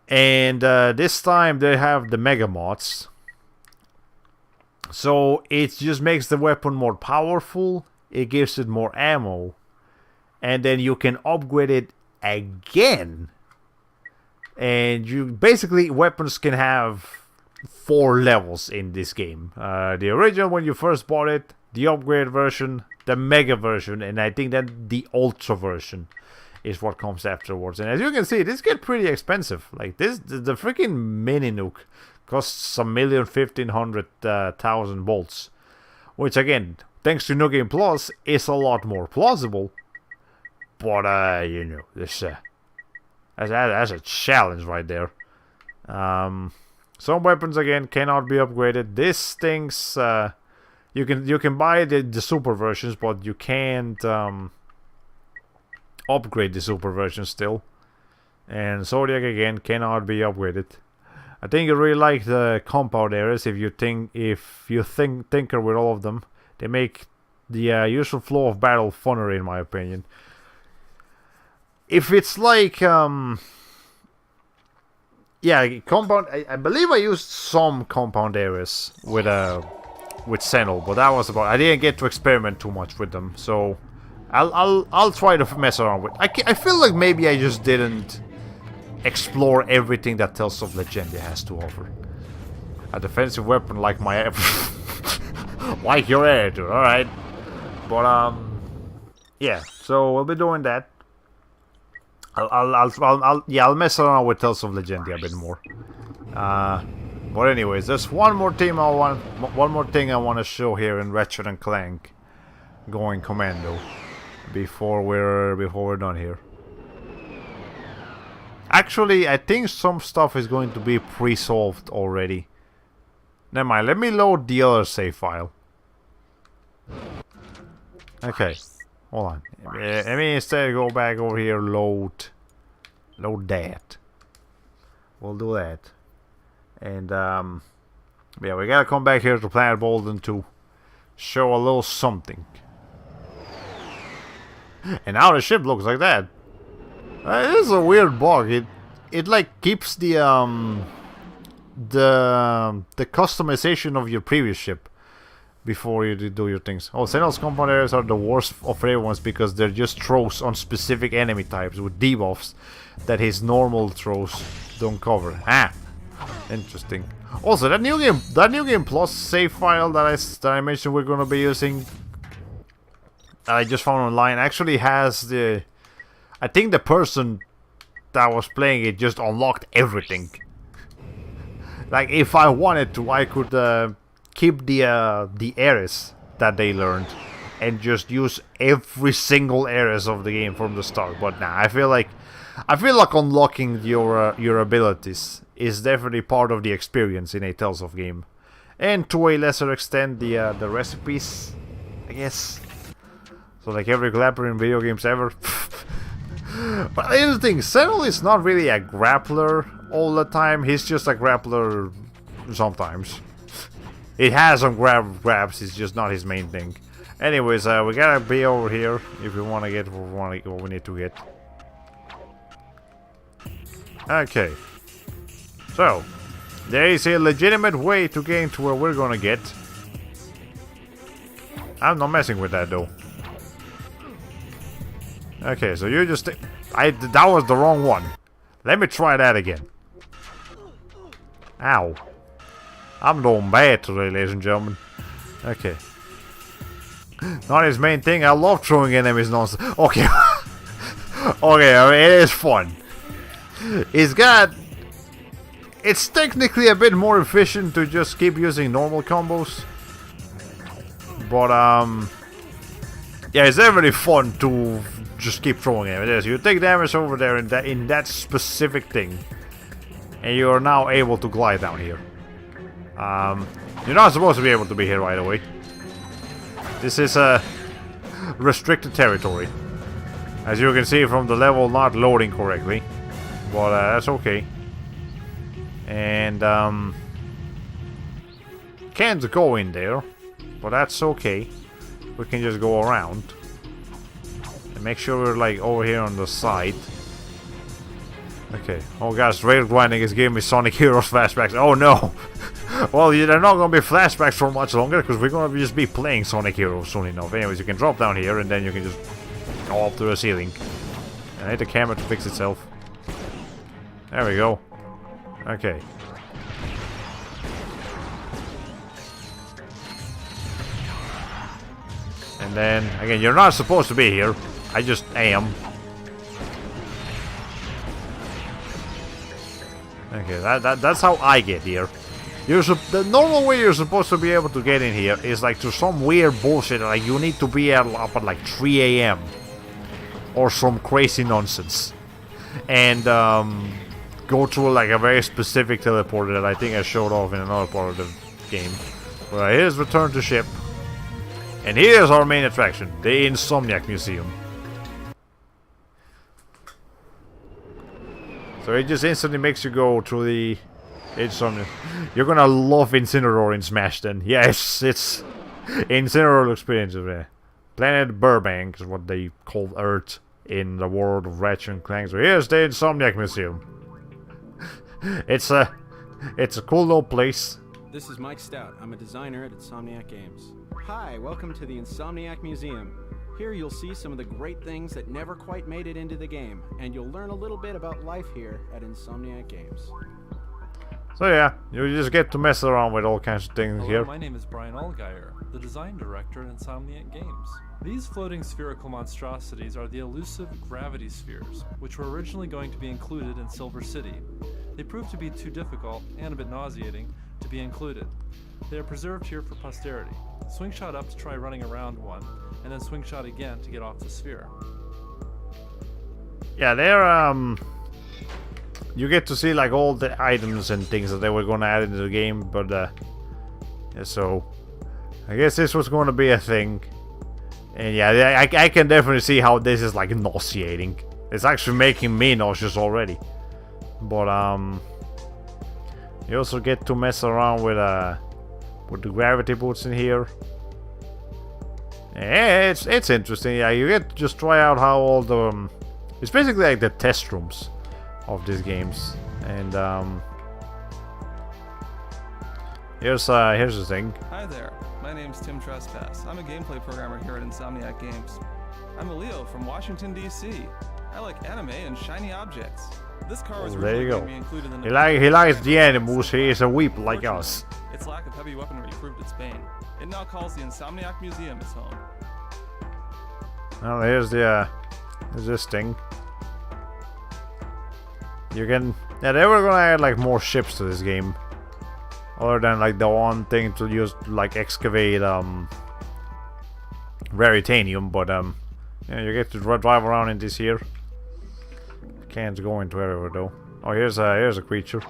And this time they have the Mega Mods. So it just makes the weapon more powerful. It gives it more ammo. And then you can upgrade it again. And you basically, weapons can have 4 levels in this game. The original when you first bought it, the upgrade version, the Mega version, and I think that the Ultra version is what comes afterwards. And as you can see, this gets pretty expensive. Like this, the freaking mini nuke costs 1,115,000 bolts, which again, thanks to New Game Plus, is a lot more plausible. But you know, this that's a challenge right there. Some weapons again cannot be upgraded. This thing's you can buy the super versions, but you can't upgrade the super version still. And Zodiac again cannot be upgraded. I think you really like the compound areas. If you tinker with all of them, they make the usual flow of battle funner, in my opinion. If it's like yeah, compound. I believe I used some compound areas with Senel, but that was about. I didn't get to experiment too much with them, so I'll try to mess around with. I feel like maybe I just didn't explore everything that Tales of Legendia has to offer. A defensive weapon like my like your attitude, all right. But yeah, so we'll be doing that. I'll mess around with Tales of Legendia a bit more. But anyways, there's one more thing I want to show here in Ratchet and Clank, going Commando, before we're done here. Actually, I think some stuff is going to be pre-solved already. Never mind. Let me load the other save file. Okay, hold on. Let me instead go back over here. Load that. We'll do that. And yeah, we gotta come back here to Planet Bolden to show a little something. And now the ship looks like that. It is a weird bug. It like keeps the customization of your previous ship before you do your things. Oh, Sentinel's compound areas are the worst of everyone's because they're just throws on specific enemy types with debuffs that his normal throws don't cover. Ah, interesting. Also, that new game plus save file that I mentioned we're gonna be using, I just found online, actually has the. I think the person that was playing it just unlocked everything. Like, if I wanted to, I could keep the areas that they learned and just use every single areas of the game from the start. But nah, I feel like unlocking your abilities is definitely part of the experience in a Tales of game, and to a lesser extent the recipes, I guess. So like every grappler in video games ever. But here's the thing, Sentinel is not really a grappler all the time. He's just a grappler sometimes. He has some grabs, it's just not his main thing. Anyways, we gotta be over here if we want to get what we need to get. Okay. So, there is a legitimate way to get to where we're gonna get. I'm not messing with that though. Okay, so you just... that was the wrong one. Let me try that again. Ow. I'm doing bad today, ladies and gentlemen. Okay. Not his main thing. I love throwing enemies nonsense. Okay. Okay, I mean, it is fun. It's technically a bit more efficient to just keep using normal combos. But, yeah, it's definitely fun to just keep throwing it. You take damage over there in that specific thing, and you are now able to glide down here. You're not supposed to be able to be here right away. This is a restricted territory, as you can see from the level not loading correctly. But that's okay. And can't go in there, but that's okay. We can just go around. And make sure we're like over here on the side. Okay. Oh gosh, rail grinding is giving me Sonic Heroes flashbacks. Oh no! Well, they're not gonna be flashbacks for much longer because we're gonna just be playing Sonic Heroes soon enough. Anyways, you can drop down here and then you can just go up to the ceiling. I need the camera to fix itself. There we go. Okay. And then, again, you're not supposed to be here. I just am. Okay, that's how I get here. The normal way you're supposed to be able to get in here is like to some weird bullshit, like you need to be up at like 3 AM. Or some crazy nonsense. And go through like a very specific teleporter that I think I showed off in another part of the game. Well, here's Return to Ship. And here's our main attraction, the Insomniac Museum. So it just instantly makes you go through the Insomniac. You're gonna love Incineroar in Smash then. Yes, it's Incineroar experience of it. Planet Burbank is what they call Earth in the world of Ratchet and Clank. So here's the Insomniac Museum. It's a cool little place. This is Mike Stout. I'm a designer at Insomniac Games. Hi, welcome to the Insomniac Museum. Here you'll see some of the great things that never quite made it into the game, and you'll learn a little bit about life here at Insomniac Games. So yeah, you just get to mess around with all kinds of things Hello, here. my name is Brian Allgeier, the design director at Insomniac Games. These floating spherical monstrosities are the elusive gravity spheres, which were originally going to be included in Silver City. They proved to be too difficult, and a bit nauseating, to be included. They are preserved here for posterity. Swing shot up to try running around one, and then swing shot again to get off the sphere. Yeah, they're you get to see like all the items and things that they were gonna add into the game, but yeah, so I guess this was gonna be a thing. And yeah, I can definitely see how this is like nauseating. It's actually making me nauseous already. But you also get to mess around with the gravity boots in here. Yeah, it's interesting. Yeah, you get to just try out how all the it's basically like the test rooms of these games. And here's the thing. Hi there, my name's Tim Trespass. I'm a gameplay programmer here at Insomniac Games. I'm a Leo from Washington, D.C. I like anime and shiny objects. This car was There you originally go. going to be included in the He likes the animals. He is a weep like us. Its lack of heavy weaponry proved its bane. It now calls the Insomniac Museum its home. Well, here's this thing. You can, yeah, they were gonna add like more ships to this game, other than like the one thing to use to, like excavate raritanium. But yeah, you get to drive around in this here. Can't go into everywhere though. Oh, here's a creature.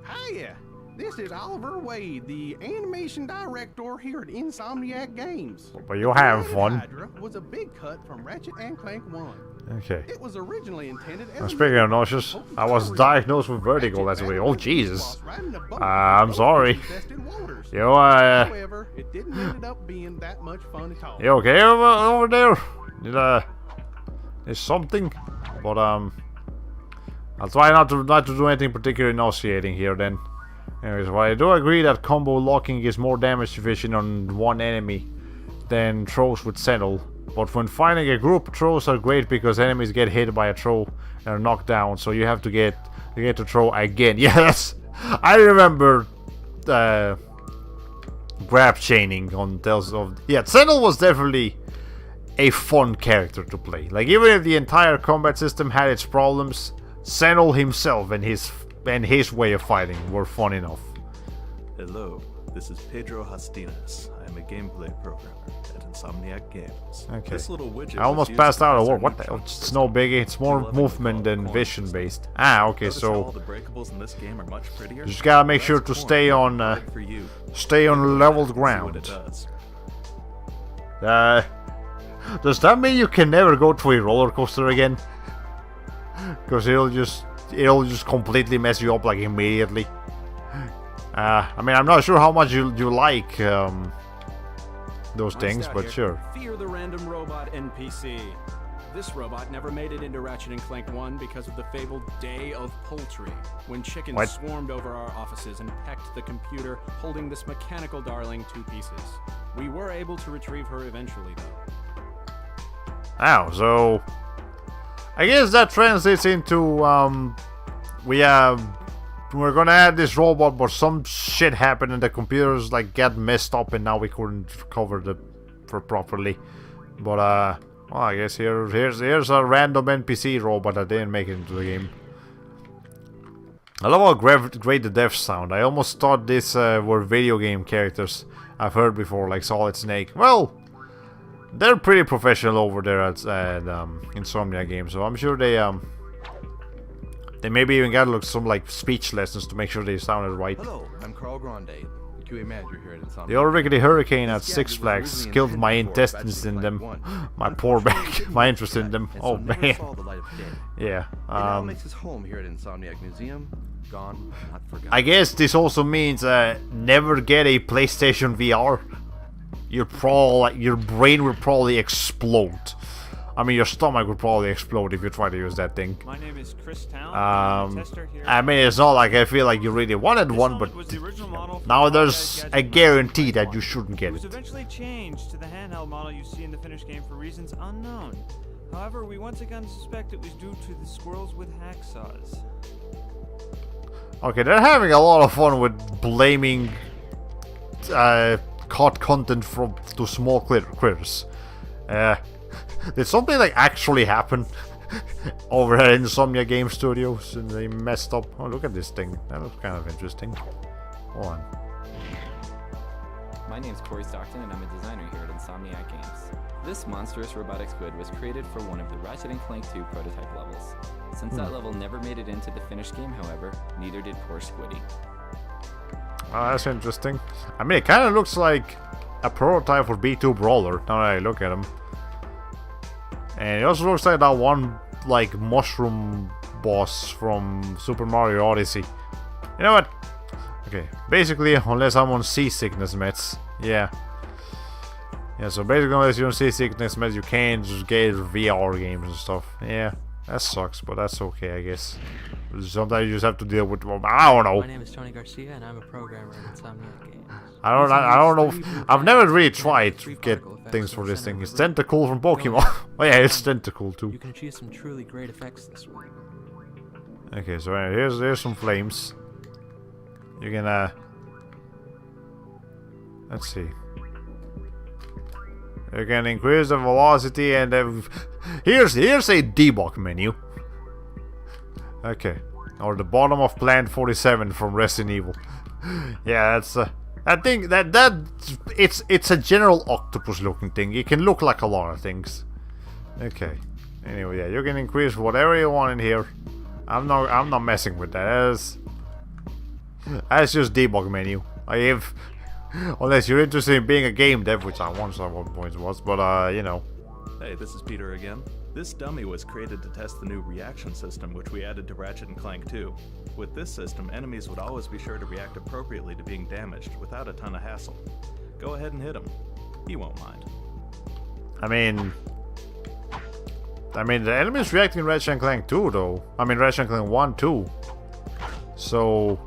Hiya! This is Oliver Wade, the animation director here at Insomniac Games. But you're having Red fun. Hydra was a big cut from Ratchet Clank 1. Okay. It was originally intended as I'm speaking of nauseous. I was diagnosed with vertigo last week. Oh Jesus. I'm sorry. You know, However, it didn't end up being that much fun at all. you okay over there? There's something, but I'll try not to do anything particularly nauseating here then. Anyways, well, I do agree that combo locking is more damage efficient on one enemy than throws with Sentinel. But when fighting a group, throws are great because enemies get hit by a throw and are knocked down, so you have to get to throw again. Yes, I remember grab chaining on Tales of. Yeah, Sentinel was definitely a fun character to play. Like, even if the entire combat system had its problems, Sentinel himself and his way of fighting were fun enough. Hello, this is Pedro Hastinas. I am a gameplay programmer at Insomniac Games. Okay. This little widget I almost was used passed to out of test war. our What new the hell? trunk It's system. no biggie. It's more 11 movement than coin vision system. based. Ah, okay. Notice how all So the breakables in this game are much prettier? you just gotta make That's sure to coin. stay on Right for you. leveled See what ground. it does. Does that mean you can never go to a roller coaster again? Because it'll just completely mess you up like immediately. I mean, I'm not sure how much you like those things, but sure. Fear the random robot NPC. This robot never made it into Ratchet and Clank 1 because of the fabled Day of Poultry, when chickens What? swarmed over our offices and pecked the computer, holding this mechanical darling to pieces. We were able to retrieve her eventually, though. Oh, so I guess that translates into we're gonna add this robot, but some shit happened and the computers like got messed up, and now we couldn't cover for properly. But well, I guess here's a random NPC robot that didn't make it into the game. I love how great the devs sound. I almost thought these were video game characters I've heard before, like Solid Snake. Well, they're pretty professional over there at Insomniac Games, so I'm sure they maybe even got some like speech lessons to make sure they sounded right. Hello, I'm Carl Grande, the QA manager here at Insomniac. The old rickety hurricane at Six Flags killed my intestines in them, my poor back, my interest in them. Oh man, yeah. It now makes his home here at Insomniac Museum. Gone, not forgotten. I guess this also means never get a PlayStation VR. Your brain will probably explode. I mean, your stomach would probably explode if you try to use that thing. My name is Chris Town. I'm a tester here. I mean, it's not like I feel like you really wanted one, but now there's a guarantee that you shouldn't get It was it. eventually changed to the handheld model you see in the finished game for reasons unknown. However, we once again suspect it was due to the squirrels with hacksaws. Okay, they're having a lot of fun with blaming COD content to small critters. Did something like actually happen over at Insomnia Game Studios and they messed up? Oh, look at this thing. That looks kind of interesting. Hold on. My name's Corey Stockton and I'm a designer here at Insomniac Games. This monstrous robotic squid was created for one of the Ratchet Clank 2 prototype levels. Since that level never made it into the finished game, however, neither did poor Squiddy. Oh, that's interesting. I mean, it kind of looks like a prototype for B2 Brawler, now that I look at him. And it also looks like that one, like, mushroom boss from Super Mario Odyssey. You know what? Okay, basically, unless I'm on seasickness meds, yeah. Yeah, so basically, unless you're on seasickness meds, you can't just get VR games and stuff. Yeah, that sucks, but that's okay, I guess. Sometimes you just have to deal with, well, I don't know. My name is Tony Garcia, and I'm a programmer at Insomniac Games. I don't know. I've never really tried to get things for this thing. It's Tentacle from Pokemon. Oh yeah, it's Tentacle too. You can achieve some truly great effects this way. Okay, so here's some flames. You can let's see. You can increase the velocity and here's a debug menu. Okay, or the bottom of Plant 47 from Resident Evil. Yeah, that's I think that it's a general octopus-looking thing. It can look like a lot of things. Okay. Anyway, yeah, you can increase whatever you want in here. I'm not messing with that. That's just debug menu. Unless you're interested in being a game dev, which I once at one point was, but you know. Hey, this is Peter again. This dummy was created to test the new reaction system which we added to Ratchet & Clank 2. With this system, enemies would always be sure to react appropriately to being damaged without a ton of hassle. Go ahead and hit him. He won't mind. I mean, the enemies react in Ratchet & Clank 2 though. I mean Ratchet & Clank 1 too. So,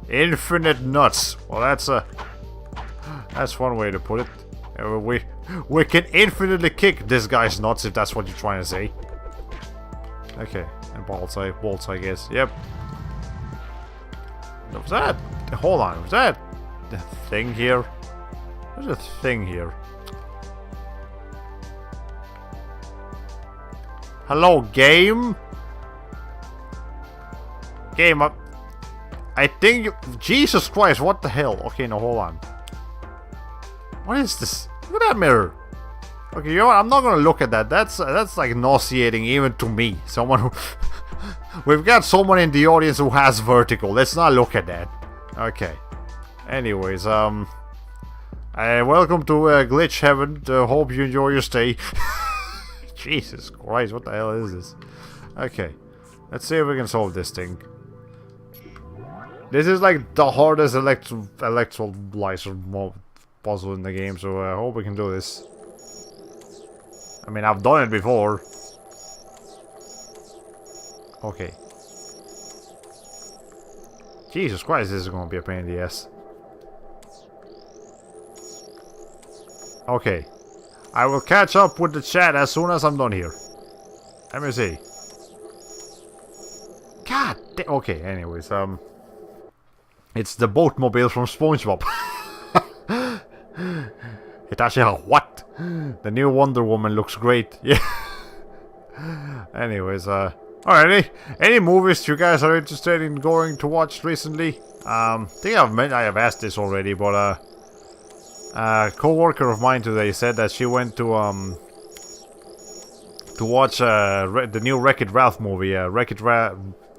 infinite nuts. Well, that's one way to put it. We can infinitely kick this guy's nuts if that's what you're trying to say. Okay, and bolts I guess. Yep. Was that? Hold on. Was that the thing here? There's a thing here. Hello, game. Game up. I think. Jesus Christ! What the hell? Okay, no, hold on. What is this? Look at that mirror. Okay, you know what? I'm not gonna look at that. That's like nauseating even to me. Someone who we've got someone in the audience who has vertigo. Let's not look at that. Okay. Anyways, welcome to Glitch Heaven. Hope you enjoy your stay. Jesus Christ, what the hell is this? Okay, let's see if we can solve this thing. This is like the hardest electrolyzer puzzle in the game, so I hope we can do this. I mean, I've done it before. Okay. Jesus Christ, this is gonna be a pain in the ass. Okay. I will catch up with the chat as soon as I'm done here. Let me see. God damn. Okay, anyways, it's the boatmobile from SpongeBob. Hitachi, what? The new Wonder Woman looks great. Yeah. Anyways, alright, any movies you guys are interested in going to watch recently? I think I have asked this already, but a co-worker of mine today said that she went to watch the new Wreck-It Ralph movie.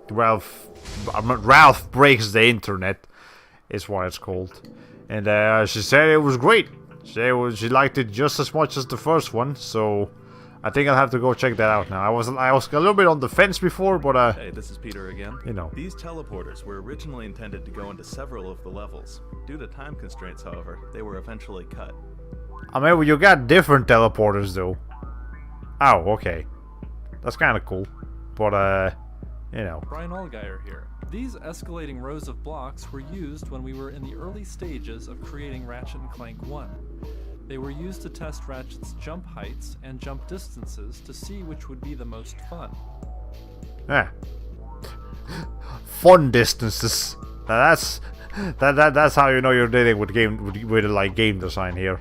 Ralph Breaks the Internet is what it's called, and she said it was great. She liked it just as much as the first one, so I think I'll have to go check that out now. I was a little bit on the fence before, but hey, this is Peter again. You know, these teleporters were originally intended to go into several of the levels. Due to time constraints, however, they were eventually cut. I mean, well, you got different teleporters though. Oh, okay, that's kind of cool, but you know. Brian Allgeier here. These escalating rows of blocks were used when we were in the early stages of creating Ratchet & Clank 1. They were used to test Ratchet's jump heights and jump distances to see which would be the most fun. Yeah. fun distances. Now that's how you know you're dealing with like game design here.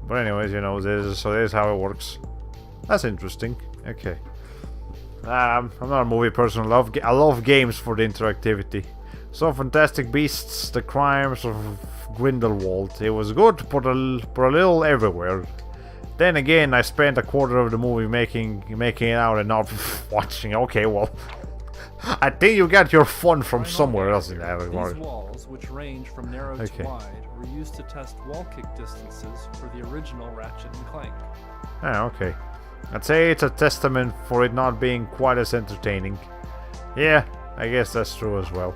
But anyways, you know, this is how it works. That's interesting. Okay. I'm not a movie person. I love games for the interactivity. So Fantastic Beasts: The Crimes of Grindelwald. It was good, but a little everywhere. Then again, I spent a quarter of the movie making it out and not watching. Okay, well, I think you got your fun from somewhere else in that regard. These walls, which range from narrow to wide, were used to test wall kick distances for the original Ratchet and Clank. Ah, okay. I'd say it's a testament for it not being quite as entertaining. Yeah, I guess that's true as well.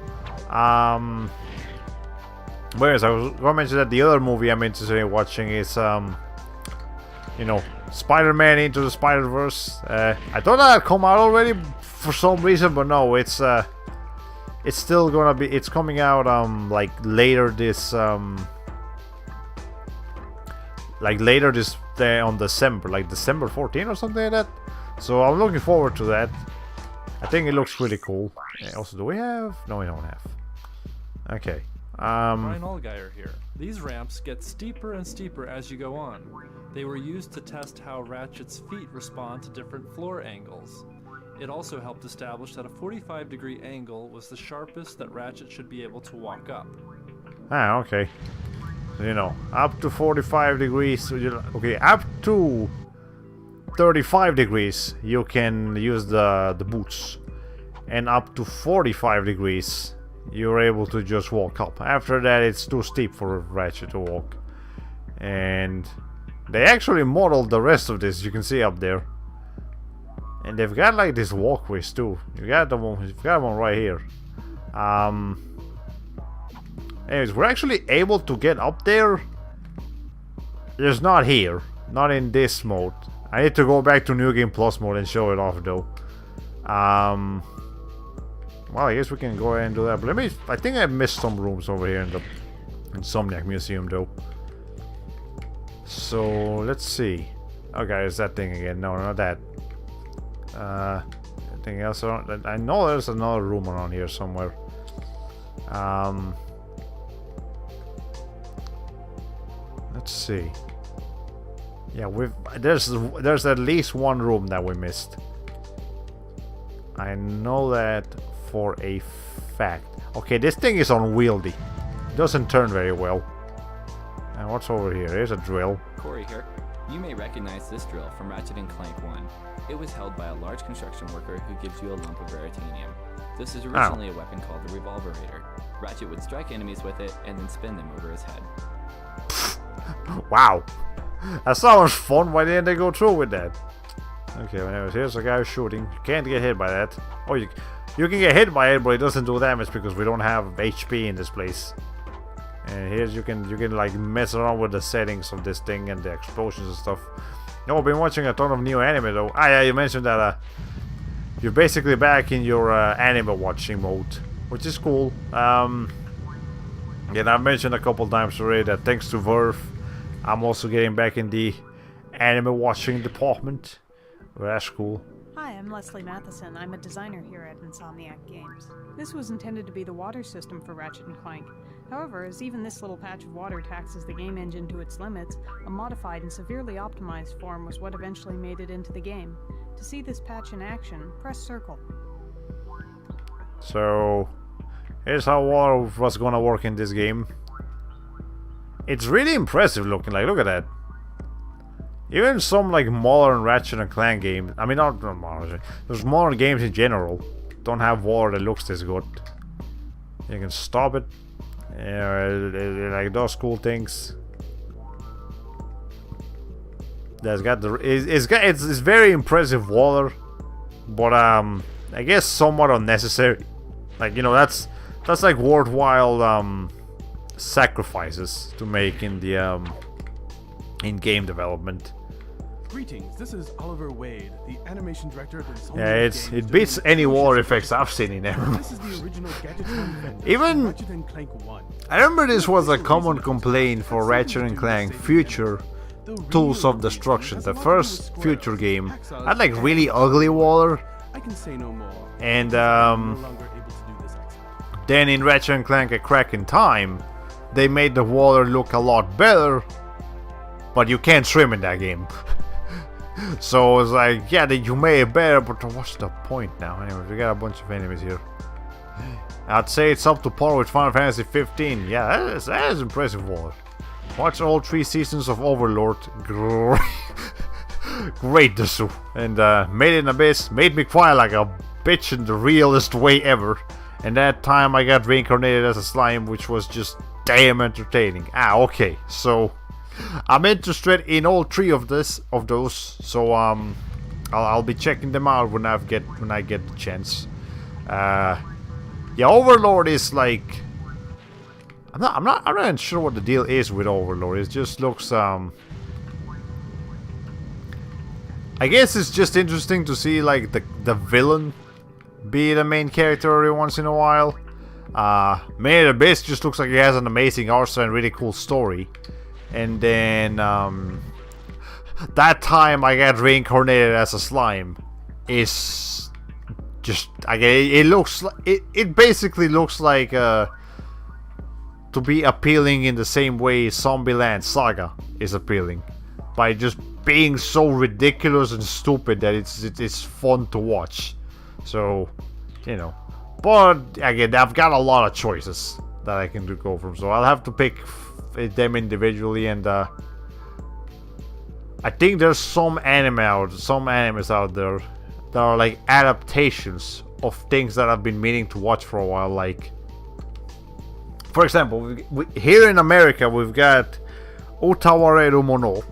Whereas I was gonna mention that the other movie I'm interested in watching is you know, Spider-Man Into the Spider-Verse. I thought that had come out already for some reason, but no, it's still gonna be. It's coming out like later this on December, like December 14th or something like that. So I'm looking forward to that. I think it looks really cool. Also, do we have? No, we don't have. Okay. Brian Allgeier here. These ramps get steeper and steeper as you go on. They were used to test how Ratchet's feet respond to different floor angles. It also helped establish that a 45-degree angle was the sharpest that Ratchet should be able to walk up. Ah, okay. So, you know, up to 45 degrees. Okay, up to 35 degrees you can use the boots, and up to 45 degrees you're able to just walk up. After that, it's too steep for Ratchet to walk. And they actually modeled the rest of this, you can see up there. And they've got like these walkways too. You've got one right here. Anyways, we're actually able to get up there. Just not here. Not in this mode. I need to go back to New Game Plus mode and show it off though. Well, I guess we can go ahead and do that. But I think I missed some rooms over here in the Insomniac Museum though. So let's see. Okay, it's that thing again. No, not that. Anything else around? I know there's another room around here somewhere. Let's see. Yeah, there's at least one room that we missed. I know that for a fact. Okay, this thing is unwieldy. It doesn't turn very well. And what's over here? Here's a drill. Corey here. You may recognize this drill from Ratchet & Clank 1. It was held by a large construction worker who gives you a lump of raritanium. This is originally a weapon called the Revolverator. Ratchet would strike enemies with it and then spin them over his head. Wow. That's so much fun. Why didn't they go through with that? Okay, well, anyways, here's a guy shooting. You can't get hit by that. Oh, you can get hit by it, but it doesn't do damage because we don't have HP in this place. And here's you can like mess around with the settings of this thing and the explosions and stuff. No, I've been watching a ton of new anime though. Ah, yeah, you mentioned that you're basically back in your anime watching mode, which is cool. Yeah, I've mentioned a couple times already that thanks to Verve, I'm also getting back in the anime watching department. Well, that's cool. Hi, I'm Leslie Matheson. I'm a designer here at Insomniac Games. This was intended to be the water system for Ratchet & Clank. However, as even this little patch of water taxes the game engine to its limits, a modified and severely optimized form was what eventually made it into the game. To see this patch in action, press circle. So, here's how water was gonna work in this game. It's really impressive looking, like, look at that. Even some, like, modern Ratchet & Clank games, I mean, not modern, there's modern games in general, don't have water that looks this good. You can stop it. Yeah, it like those cool things. That's got the it's very impressive water, but I guess somewhat unnecessary. Like, you know, that's like worthwhile sacrifices to make in the in game development. Greetings, this is Oliver Wade, the animation director at Insomniac Yeah, Games. it beats any water effects I've seen in them. This is the original Gadget One Even Ratchet & Clank 1. I remember this was a common complaint for Ratchet & Clank Future Tools of Destruction. The first Future game had like really ugly water, I can say no more. and then in Ratchet & Clank A Crack in Time, they made the water look a lot better, but you can't swim in that game. So it's like, yeah, you made it better, but what's the point now? Anyway, we got a bunch of enemies here. I'd say it's up to par with Final Fantasy 15. Yeah, that is impressive water. Watch all 3 seasons of Overlord. Great, Desu. And Made in Abyss made me cry like a bitch in the realest way ever. And that time I got reincarnated as a slime, which was just damn entertaining. Okay, so I'm interested in all 3 of those. So I'll be checking them out when I get the chance. Yeah, Overlord is like, I'm not sure what the deal is with Overlord. It just looks I guess it's just interesting to see like the villain be the main character every once in a while. Man, the Abyss just looks like he has an amazing art style and really cool story. And then that time I got reincarnated as a slime is just it looks like it basically looks like to be appealing in the same way Zombieland Saga is appealing, by just being so ridiculous and stupid that it's fun to watch. So, you know, but again, I've got a lot of choices that I can go from, so I'll have to pick them individually. And I think there's some animes out there that are like adaptations of things that I've been meaning to watch for a while. Like, for example, here in America we've got Utawareru Mono,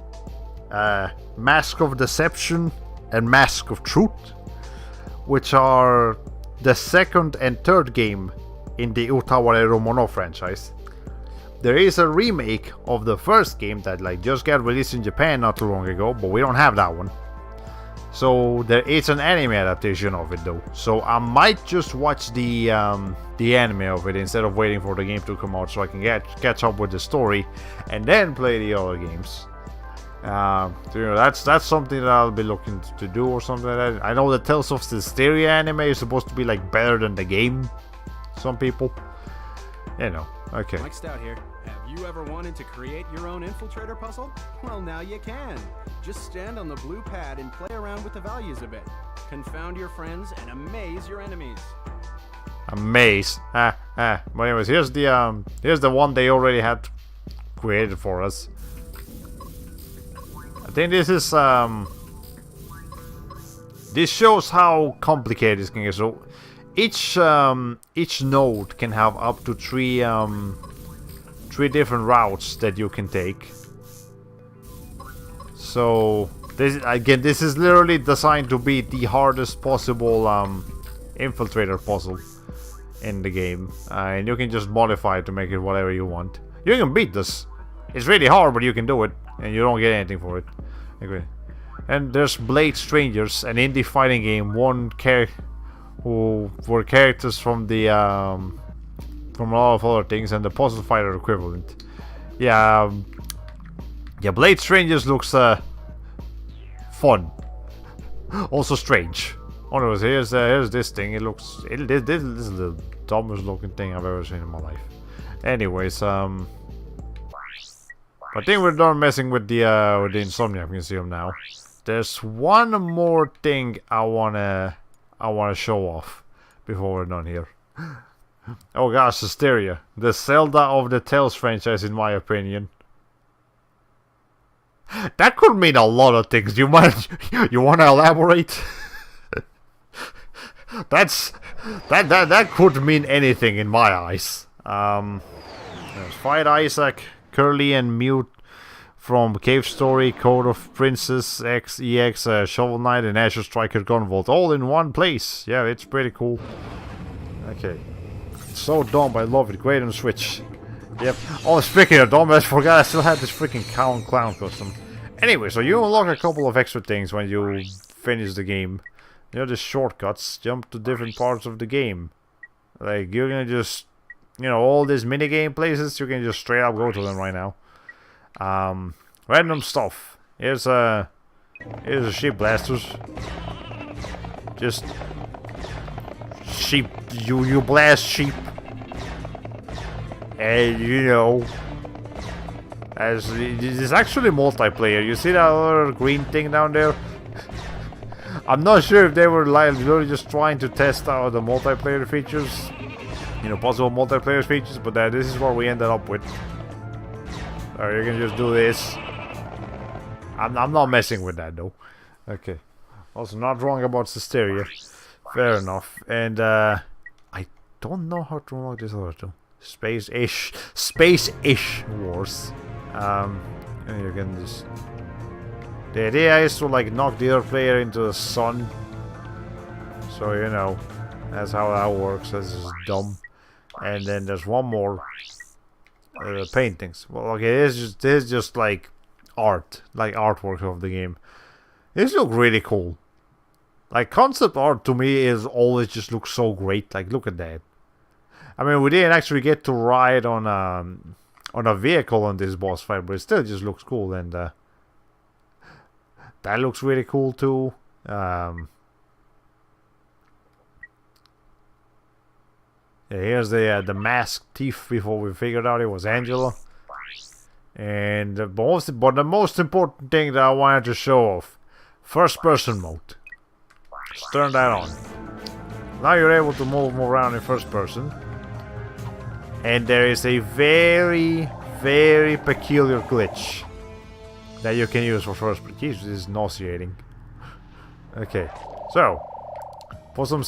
Mask of Deception and Mask of Truth, which are the second and third game in the Utawareru Mono franchise. There is a remake of the first game that like just got released in Japan not too long ago, but we don't have that one. So there is an anime adaptation of it though. So I might just watch the anime of it instead of waiting for the game to come out, so I can catch up with the story and then play the other games. So, you know, that's something that I'll be looking to do or something like that. I know the Tales of Systeria anime is supposed to be like better than the game. Some people, you know. Okay. Mike Stout here. Have you ever wanted to create your own infiltrator puzzle? Well, now you can. Just stand on the blue pad and play around with the values a bit. Confound your friends and amaze your enemies. Amaze. But anyways, here's the one they already had created for us. I think this is this shows how complicated this can get. So each node can have up to three different routes that you can take. So this is literally designed to be the hardest possible infiltrator puzzle in the game, and you can just modify it to make it whatever you want. You can beat this. It's really hard, but you can do it, and you don't get anything for it. Okay. And there's Blade Strangers, an indie fighting game. Who were characters from the from a lot of other things, and the puzzle fighter equivalent. Yeah, Blade Strangers looks fun, also strange. Oh, here's this thing. This is the dumbest looking thing I've ever seen in my life. Anyways, I think we're done messing with the Insomniac Museum now. There's one more thing I wanna show off before we're done here. Oh gosh, Hysteria, the Zelda of the Tales franchise, in my opinion. That could mean a lot of things. You wanna elaborate? That could mean anything in my eyes. There's Fight Isaac, Curly and Mute from Cave Story, Code of Princess, EX, Shovel Knight, and Azure Striker Gunvolt, all in one place. Yeah, it's pretty cool. Okay. It's so dumb, I love it. Great on Switch. Yep. Oh, speaking of dumb, I forgot I still had this freaking clown custom. Anyway, so you unlock a couple of extra things when you finish the game. You know, the shortcuts, jump to different parts of the game. Like, you're gonna just, you know, all these minigame places, you can just straight up go to them right now. Random stuff. Here's a sheep blasters. Just sheep. You blast sheep. And you know, as it's actually multiplayer. You see that other green thing down there? I'm not sure if they were like literally just trying to test out the multiplayer features, you know, possible multiplayer features, but this is what we ended up with. Or you can just do this. I'm not messing with that though. Okay. Also not wrong about Cysteria. Fair enough. And I don't know how to unlock this other two. Space-ish wars. And you can just... The idea is to like knock the other player into the sun. So you know, that's how that works. This is dumb. And then there's one more. Paintings. Well, okay, this is just like art, like artwork of the game. This looks really cool. Like concept art to me is always just looks so great. Like look at that. I mean, we didn't actually get to ride on a vehicle on this boss fight, but it still just looks cool, and that looks really cool too. Yeah, here's the masked thief before we figured out it was Angela. And the most important thing that I wanted to show off, first person mode. Let's turn that on. Now you're able to move around in first person. And there is a very, very peculiar glitch that you can use for first person. Jesus, this is nauseating. Okay, so puzzle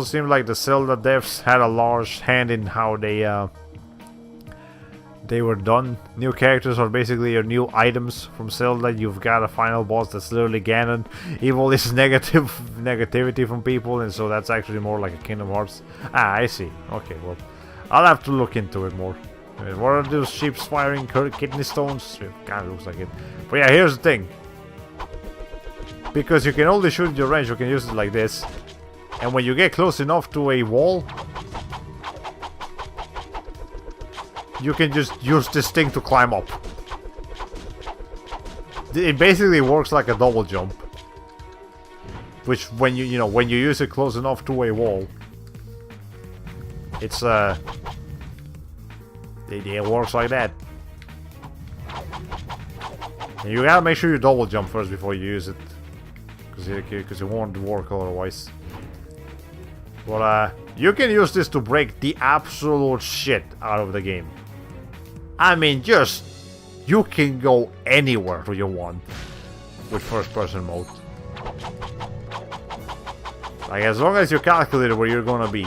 seemed like the Zelda devs had a large hand in how they were done. New characters are basically your new items from Zelda. You've got a final boss that's literally Ganon. Evil is negativity from people, and so that's actually more like a Kingdom Hearts. Ah, I see. Okay, well, I'll have to look into it more. What are those sheep's firing kidney stones? It kind of looks like it. But yeah, here's the thing. Because you can only shoot your range, you can use it like this. And when you get close enough to a wall, you can just use this thing to climb up. It basically works like a double jump. Which when you use it close enough to a wall, it's it works like that. And you gotta make sure you double jump first before you use it, because it won't work otherwise. But you can use this to break the absolute shit out of the game. I mean, you can go anywhere you want with first person mode. Like, as long as you calculate where you're gonna be.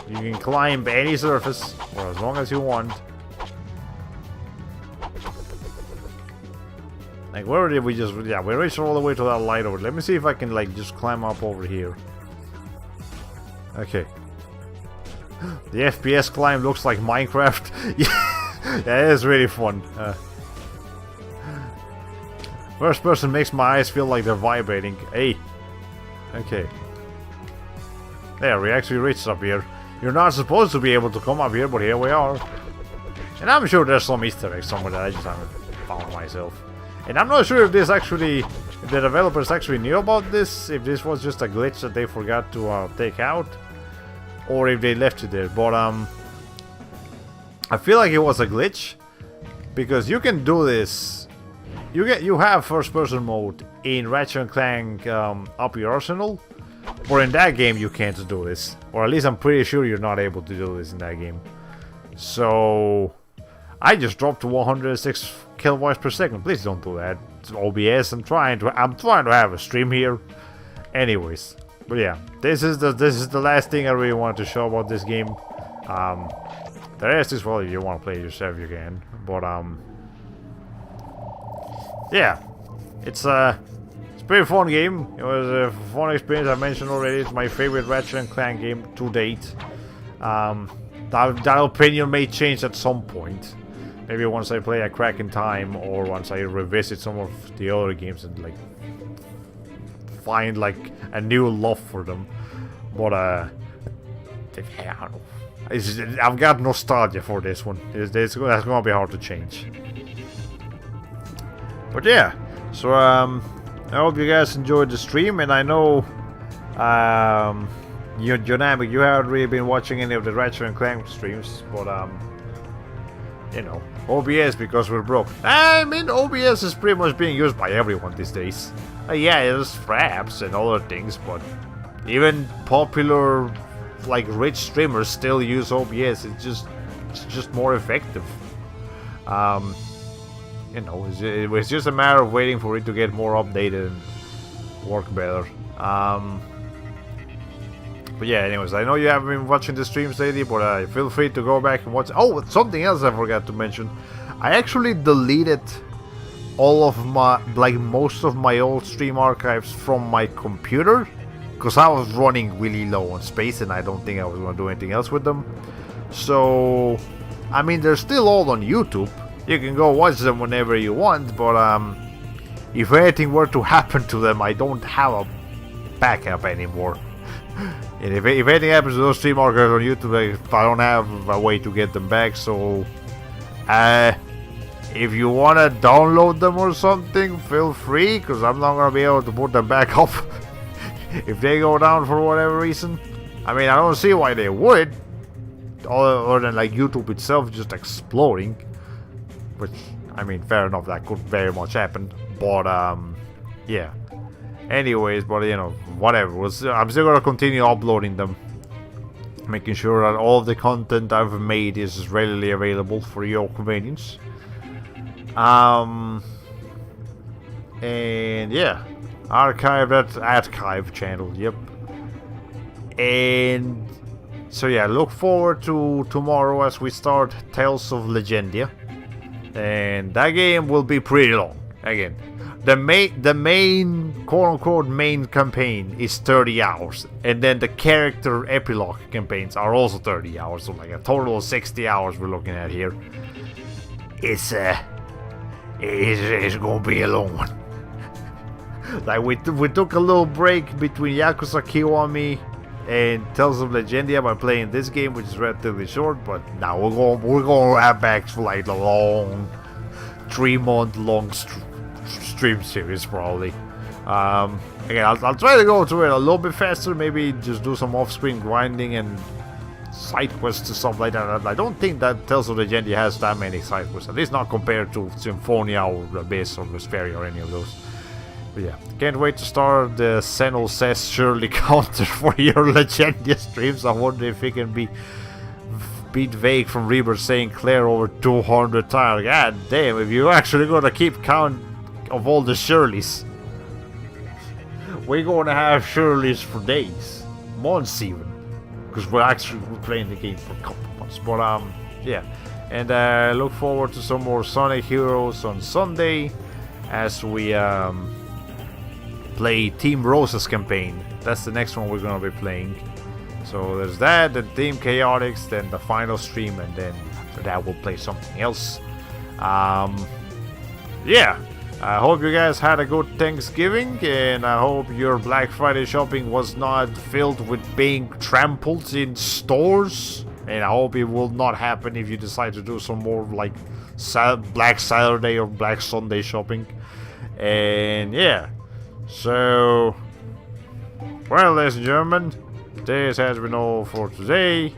You can climb any surface for as long as you want. Like, where did we just... Yeah, we reached all the way to that light over. Let me see if I can, like, just climb up over here. Okay. The FPS climb looks like Minecraft. Yeah, it is really fun. First person makes my eyes feel like they're vibrating. Hey. Okay. There, we actually reached up here. You're not supposed to be able to come up here, but here we are. And I'm sure there's some Easter egg somewhere that I just haven't found myself. And I'm not sure if this actually... If the developers actually knew about this. If this was just a glitch that they forgot to take out. Or if they left it there. But I feel like it was a glitch. Because you can do this. You have first person mode in Ratchet Clank Up Your Arsenal. But in that game you can't do this. Or at least I'm pretty sure you're not able to do this in that game. So I just dropped to 106 kilobytes per second. Please don't do that. It's OBS. I'm trying to have a stream here. Anyways. But yeah, this is the last thing I really wanted to show about this game. The rest is, well, if you want to play it yourself you can. But yeah. It's a pretty fun game. It was a fun experience. I mentioned already, it's my favorite Ratchet Clank game to date. That opinion may change at some point. Maybe once I play a Crack in Time, or once I revisit some of the other games and like find like a new love for them. But I don't know. I've got nostalgia for this one. That's gonna be hard to change. But yeah, so I hope you guys enjoyed the stream, and I know Dynamic, you haven't really been watching any of the Ratchet and Clank streams, but you know, OBS because we're broke. I mean, OBS is pretty much being used by everyone these days. Yeah, there's fraps and other things, but even popular, like, rich streamers still use OBS. It's just more effective. You know, it's just a matter of waiting for it to get more updated and work better. But yeah, anyways, I know you haven't been watching the streams lately, but feel free to go back and watch. Oh, something else I forgot to mention. I actually deleted all of my, like, most of my old stream archives from my computer, because I was running really low on space and I don't think I was going to do anything else with them. So, I mean, they're still all on YouTube. You can go watch them whenever you want, but if anything were to happen to them, I don't have a backup anymore. And if anything happens to those stream archives on YouTube, I don't have a way to get them back. So, if you want to download them or something, feel free, because I'm not going to be able to put them back up if they go down for whatever reason. I mean, I don't see why they would, other than like YouTube itself just exploding. Which, I mean, fair enough, that could very much happen. But, yeah. Anyways, but, you know, whatever. I'm still gonna continue uploading them. Making sure that all of the content I've made is readily available for your convenience. And, yeah. Archive channel, yep. And, so yeah, look forward to tomorrow as we start Tales of Legendia. And that game will be pretty long. Again, the main quote-unquote main campaign is 30 hours, and then the character epilogue campaigns are also 30 hours, so like a total of 60 hours we're looking at here. It's gonna be a long one. Like we took a little break between Yakuza Kiwami and Tales of Legendia by playing this game, which is relatively short, but now we're going have back for like the long 3-month long stream series probably. Again, I'll try to go through it a little bit faster, maybe just do some off-screen grinding and side quests and stuff like that. I don't think that Tales of Legendia has that many side quests, at least not compared to Symphonia or Abyss or Vesperia or any of those. But yeah, can't wait to start the Senel Says Shirley counter for your Legendia streams. I wonder if it can beat Vague from Rebirth saying Claire over 200 times. God damn, if you're actually gonna keep count of all the Shirleys, we're gonna have Shirleys for days, months even, because we're actually playing the game for a couple months. But yeah, and look forward to some more Sonic Heroes on Sunday as we play Team Rosa's campaign. That's the next one we're gonna be playing. So there's that, then Team Chaotix, then the final stream, and then after that we'll play something else. Yeah, I hope you guys had a good Thanksgiving, and I hope your Black Friday shopping was not filled with being trampled in stores, and I hope it will not happen if you decide to do some more like Black Saturday or Black Sunday shopping. And yeah, so, well, ladies and gentlemen, this has been all for today.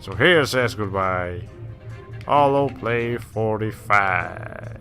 So here says goodbye, Hollow Play 45.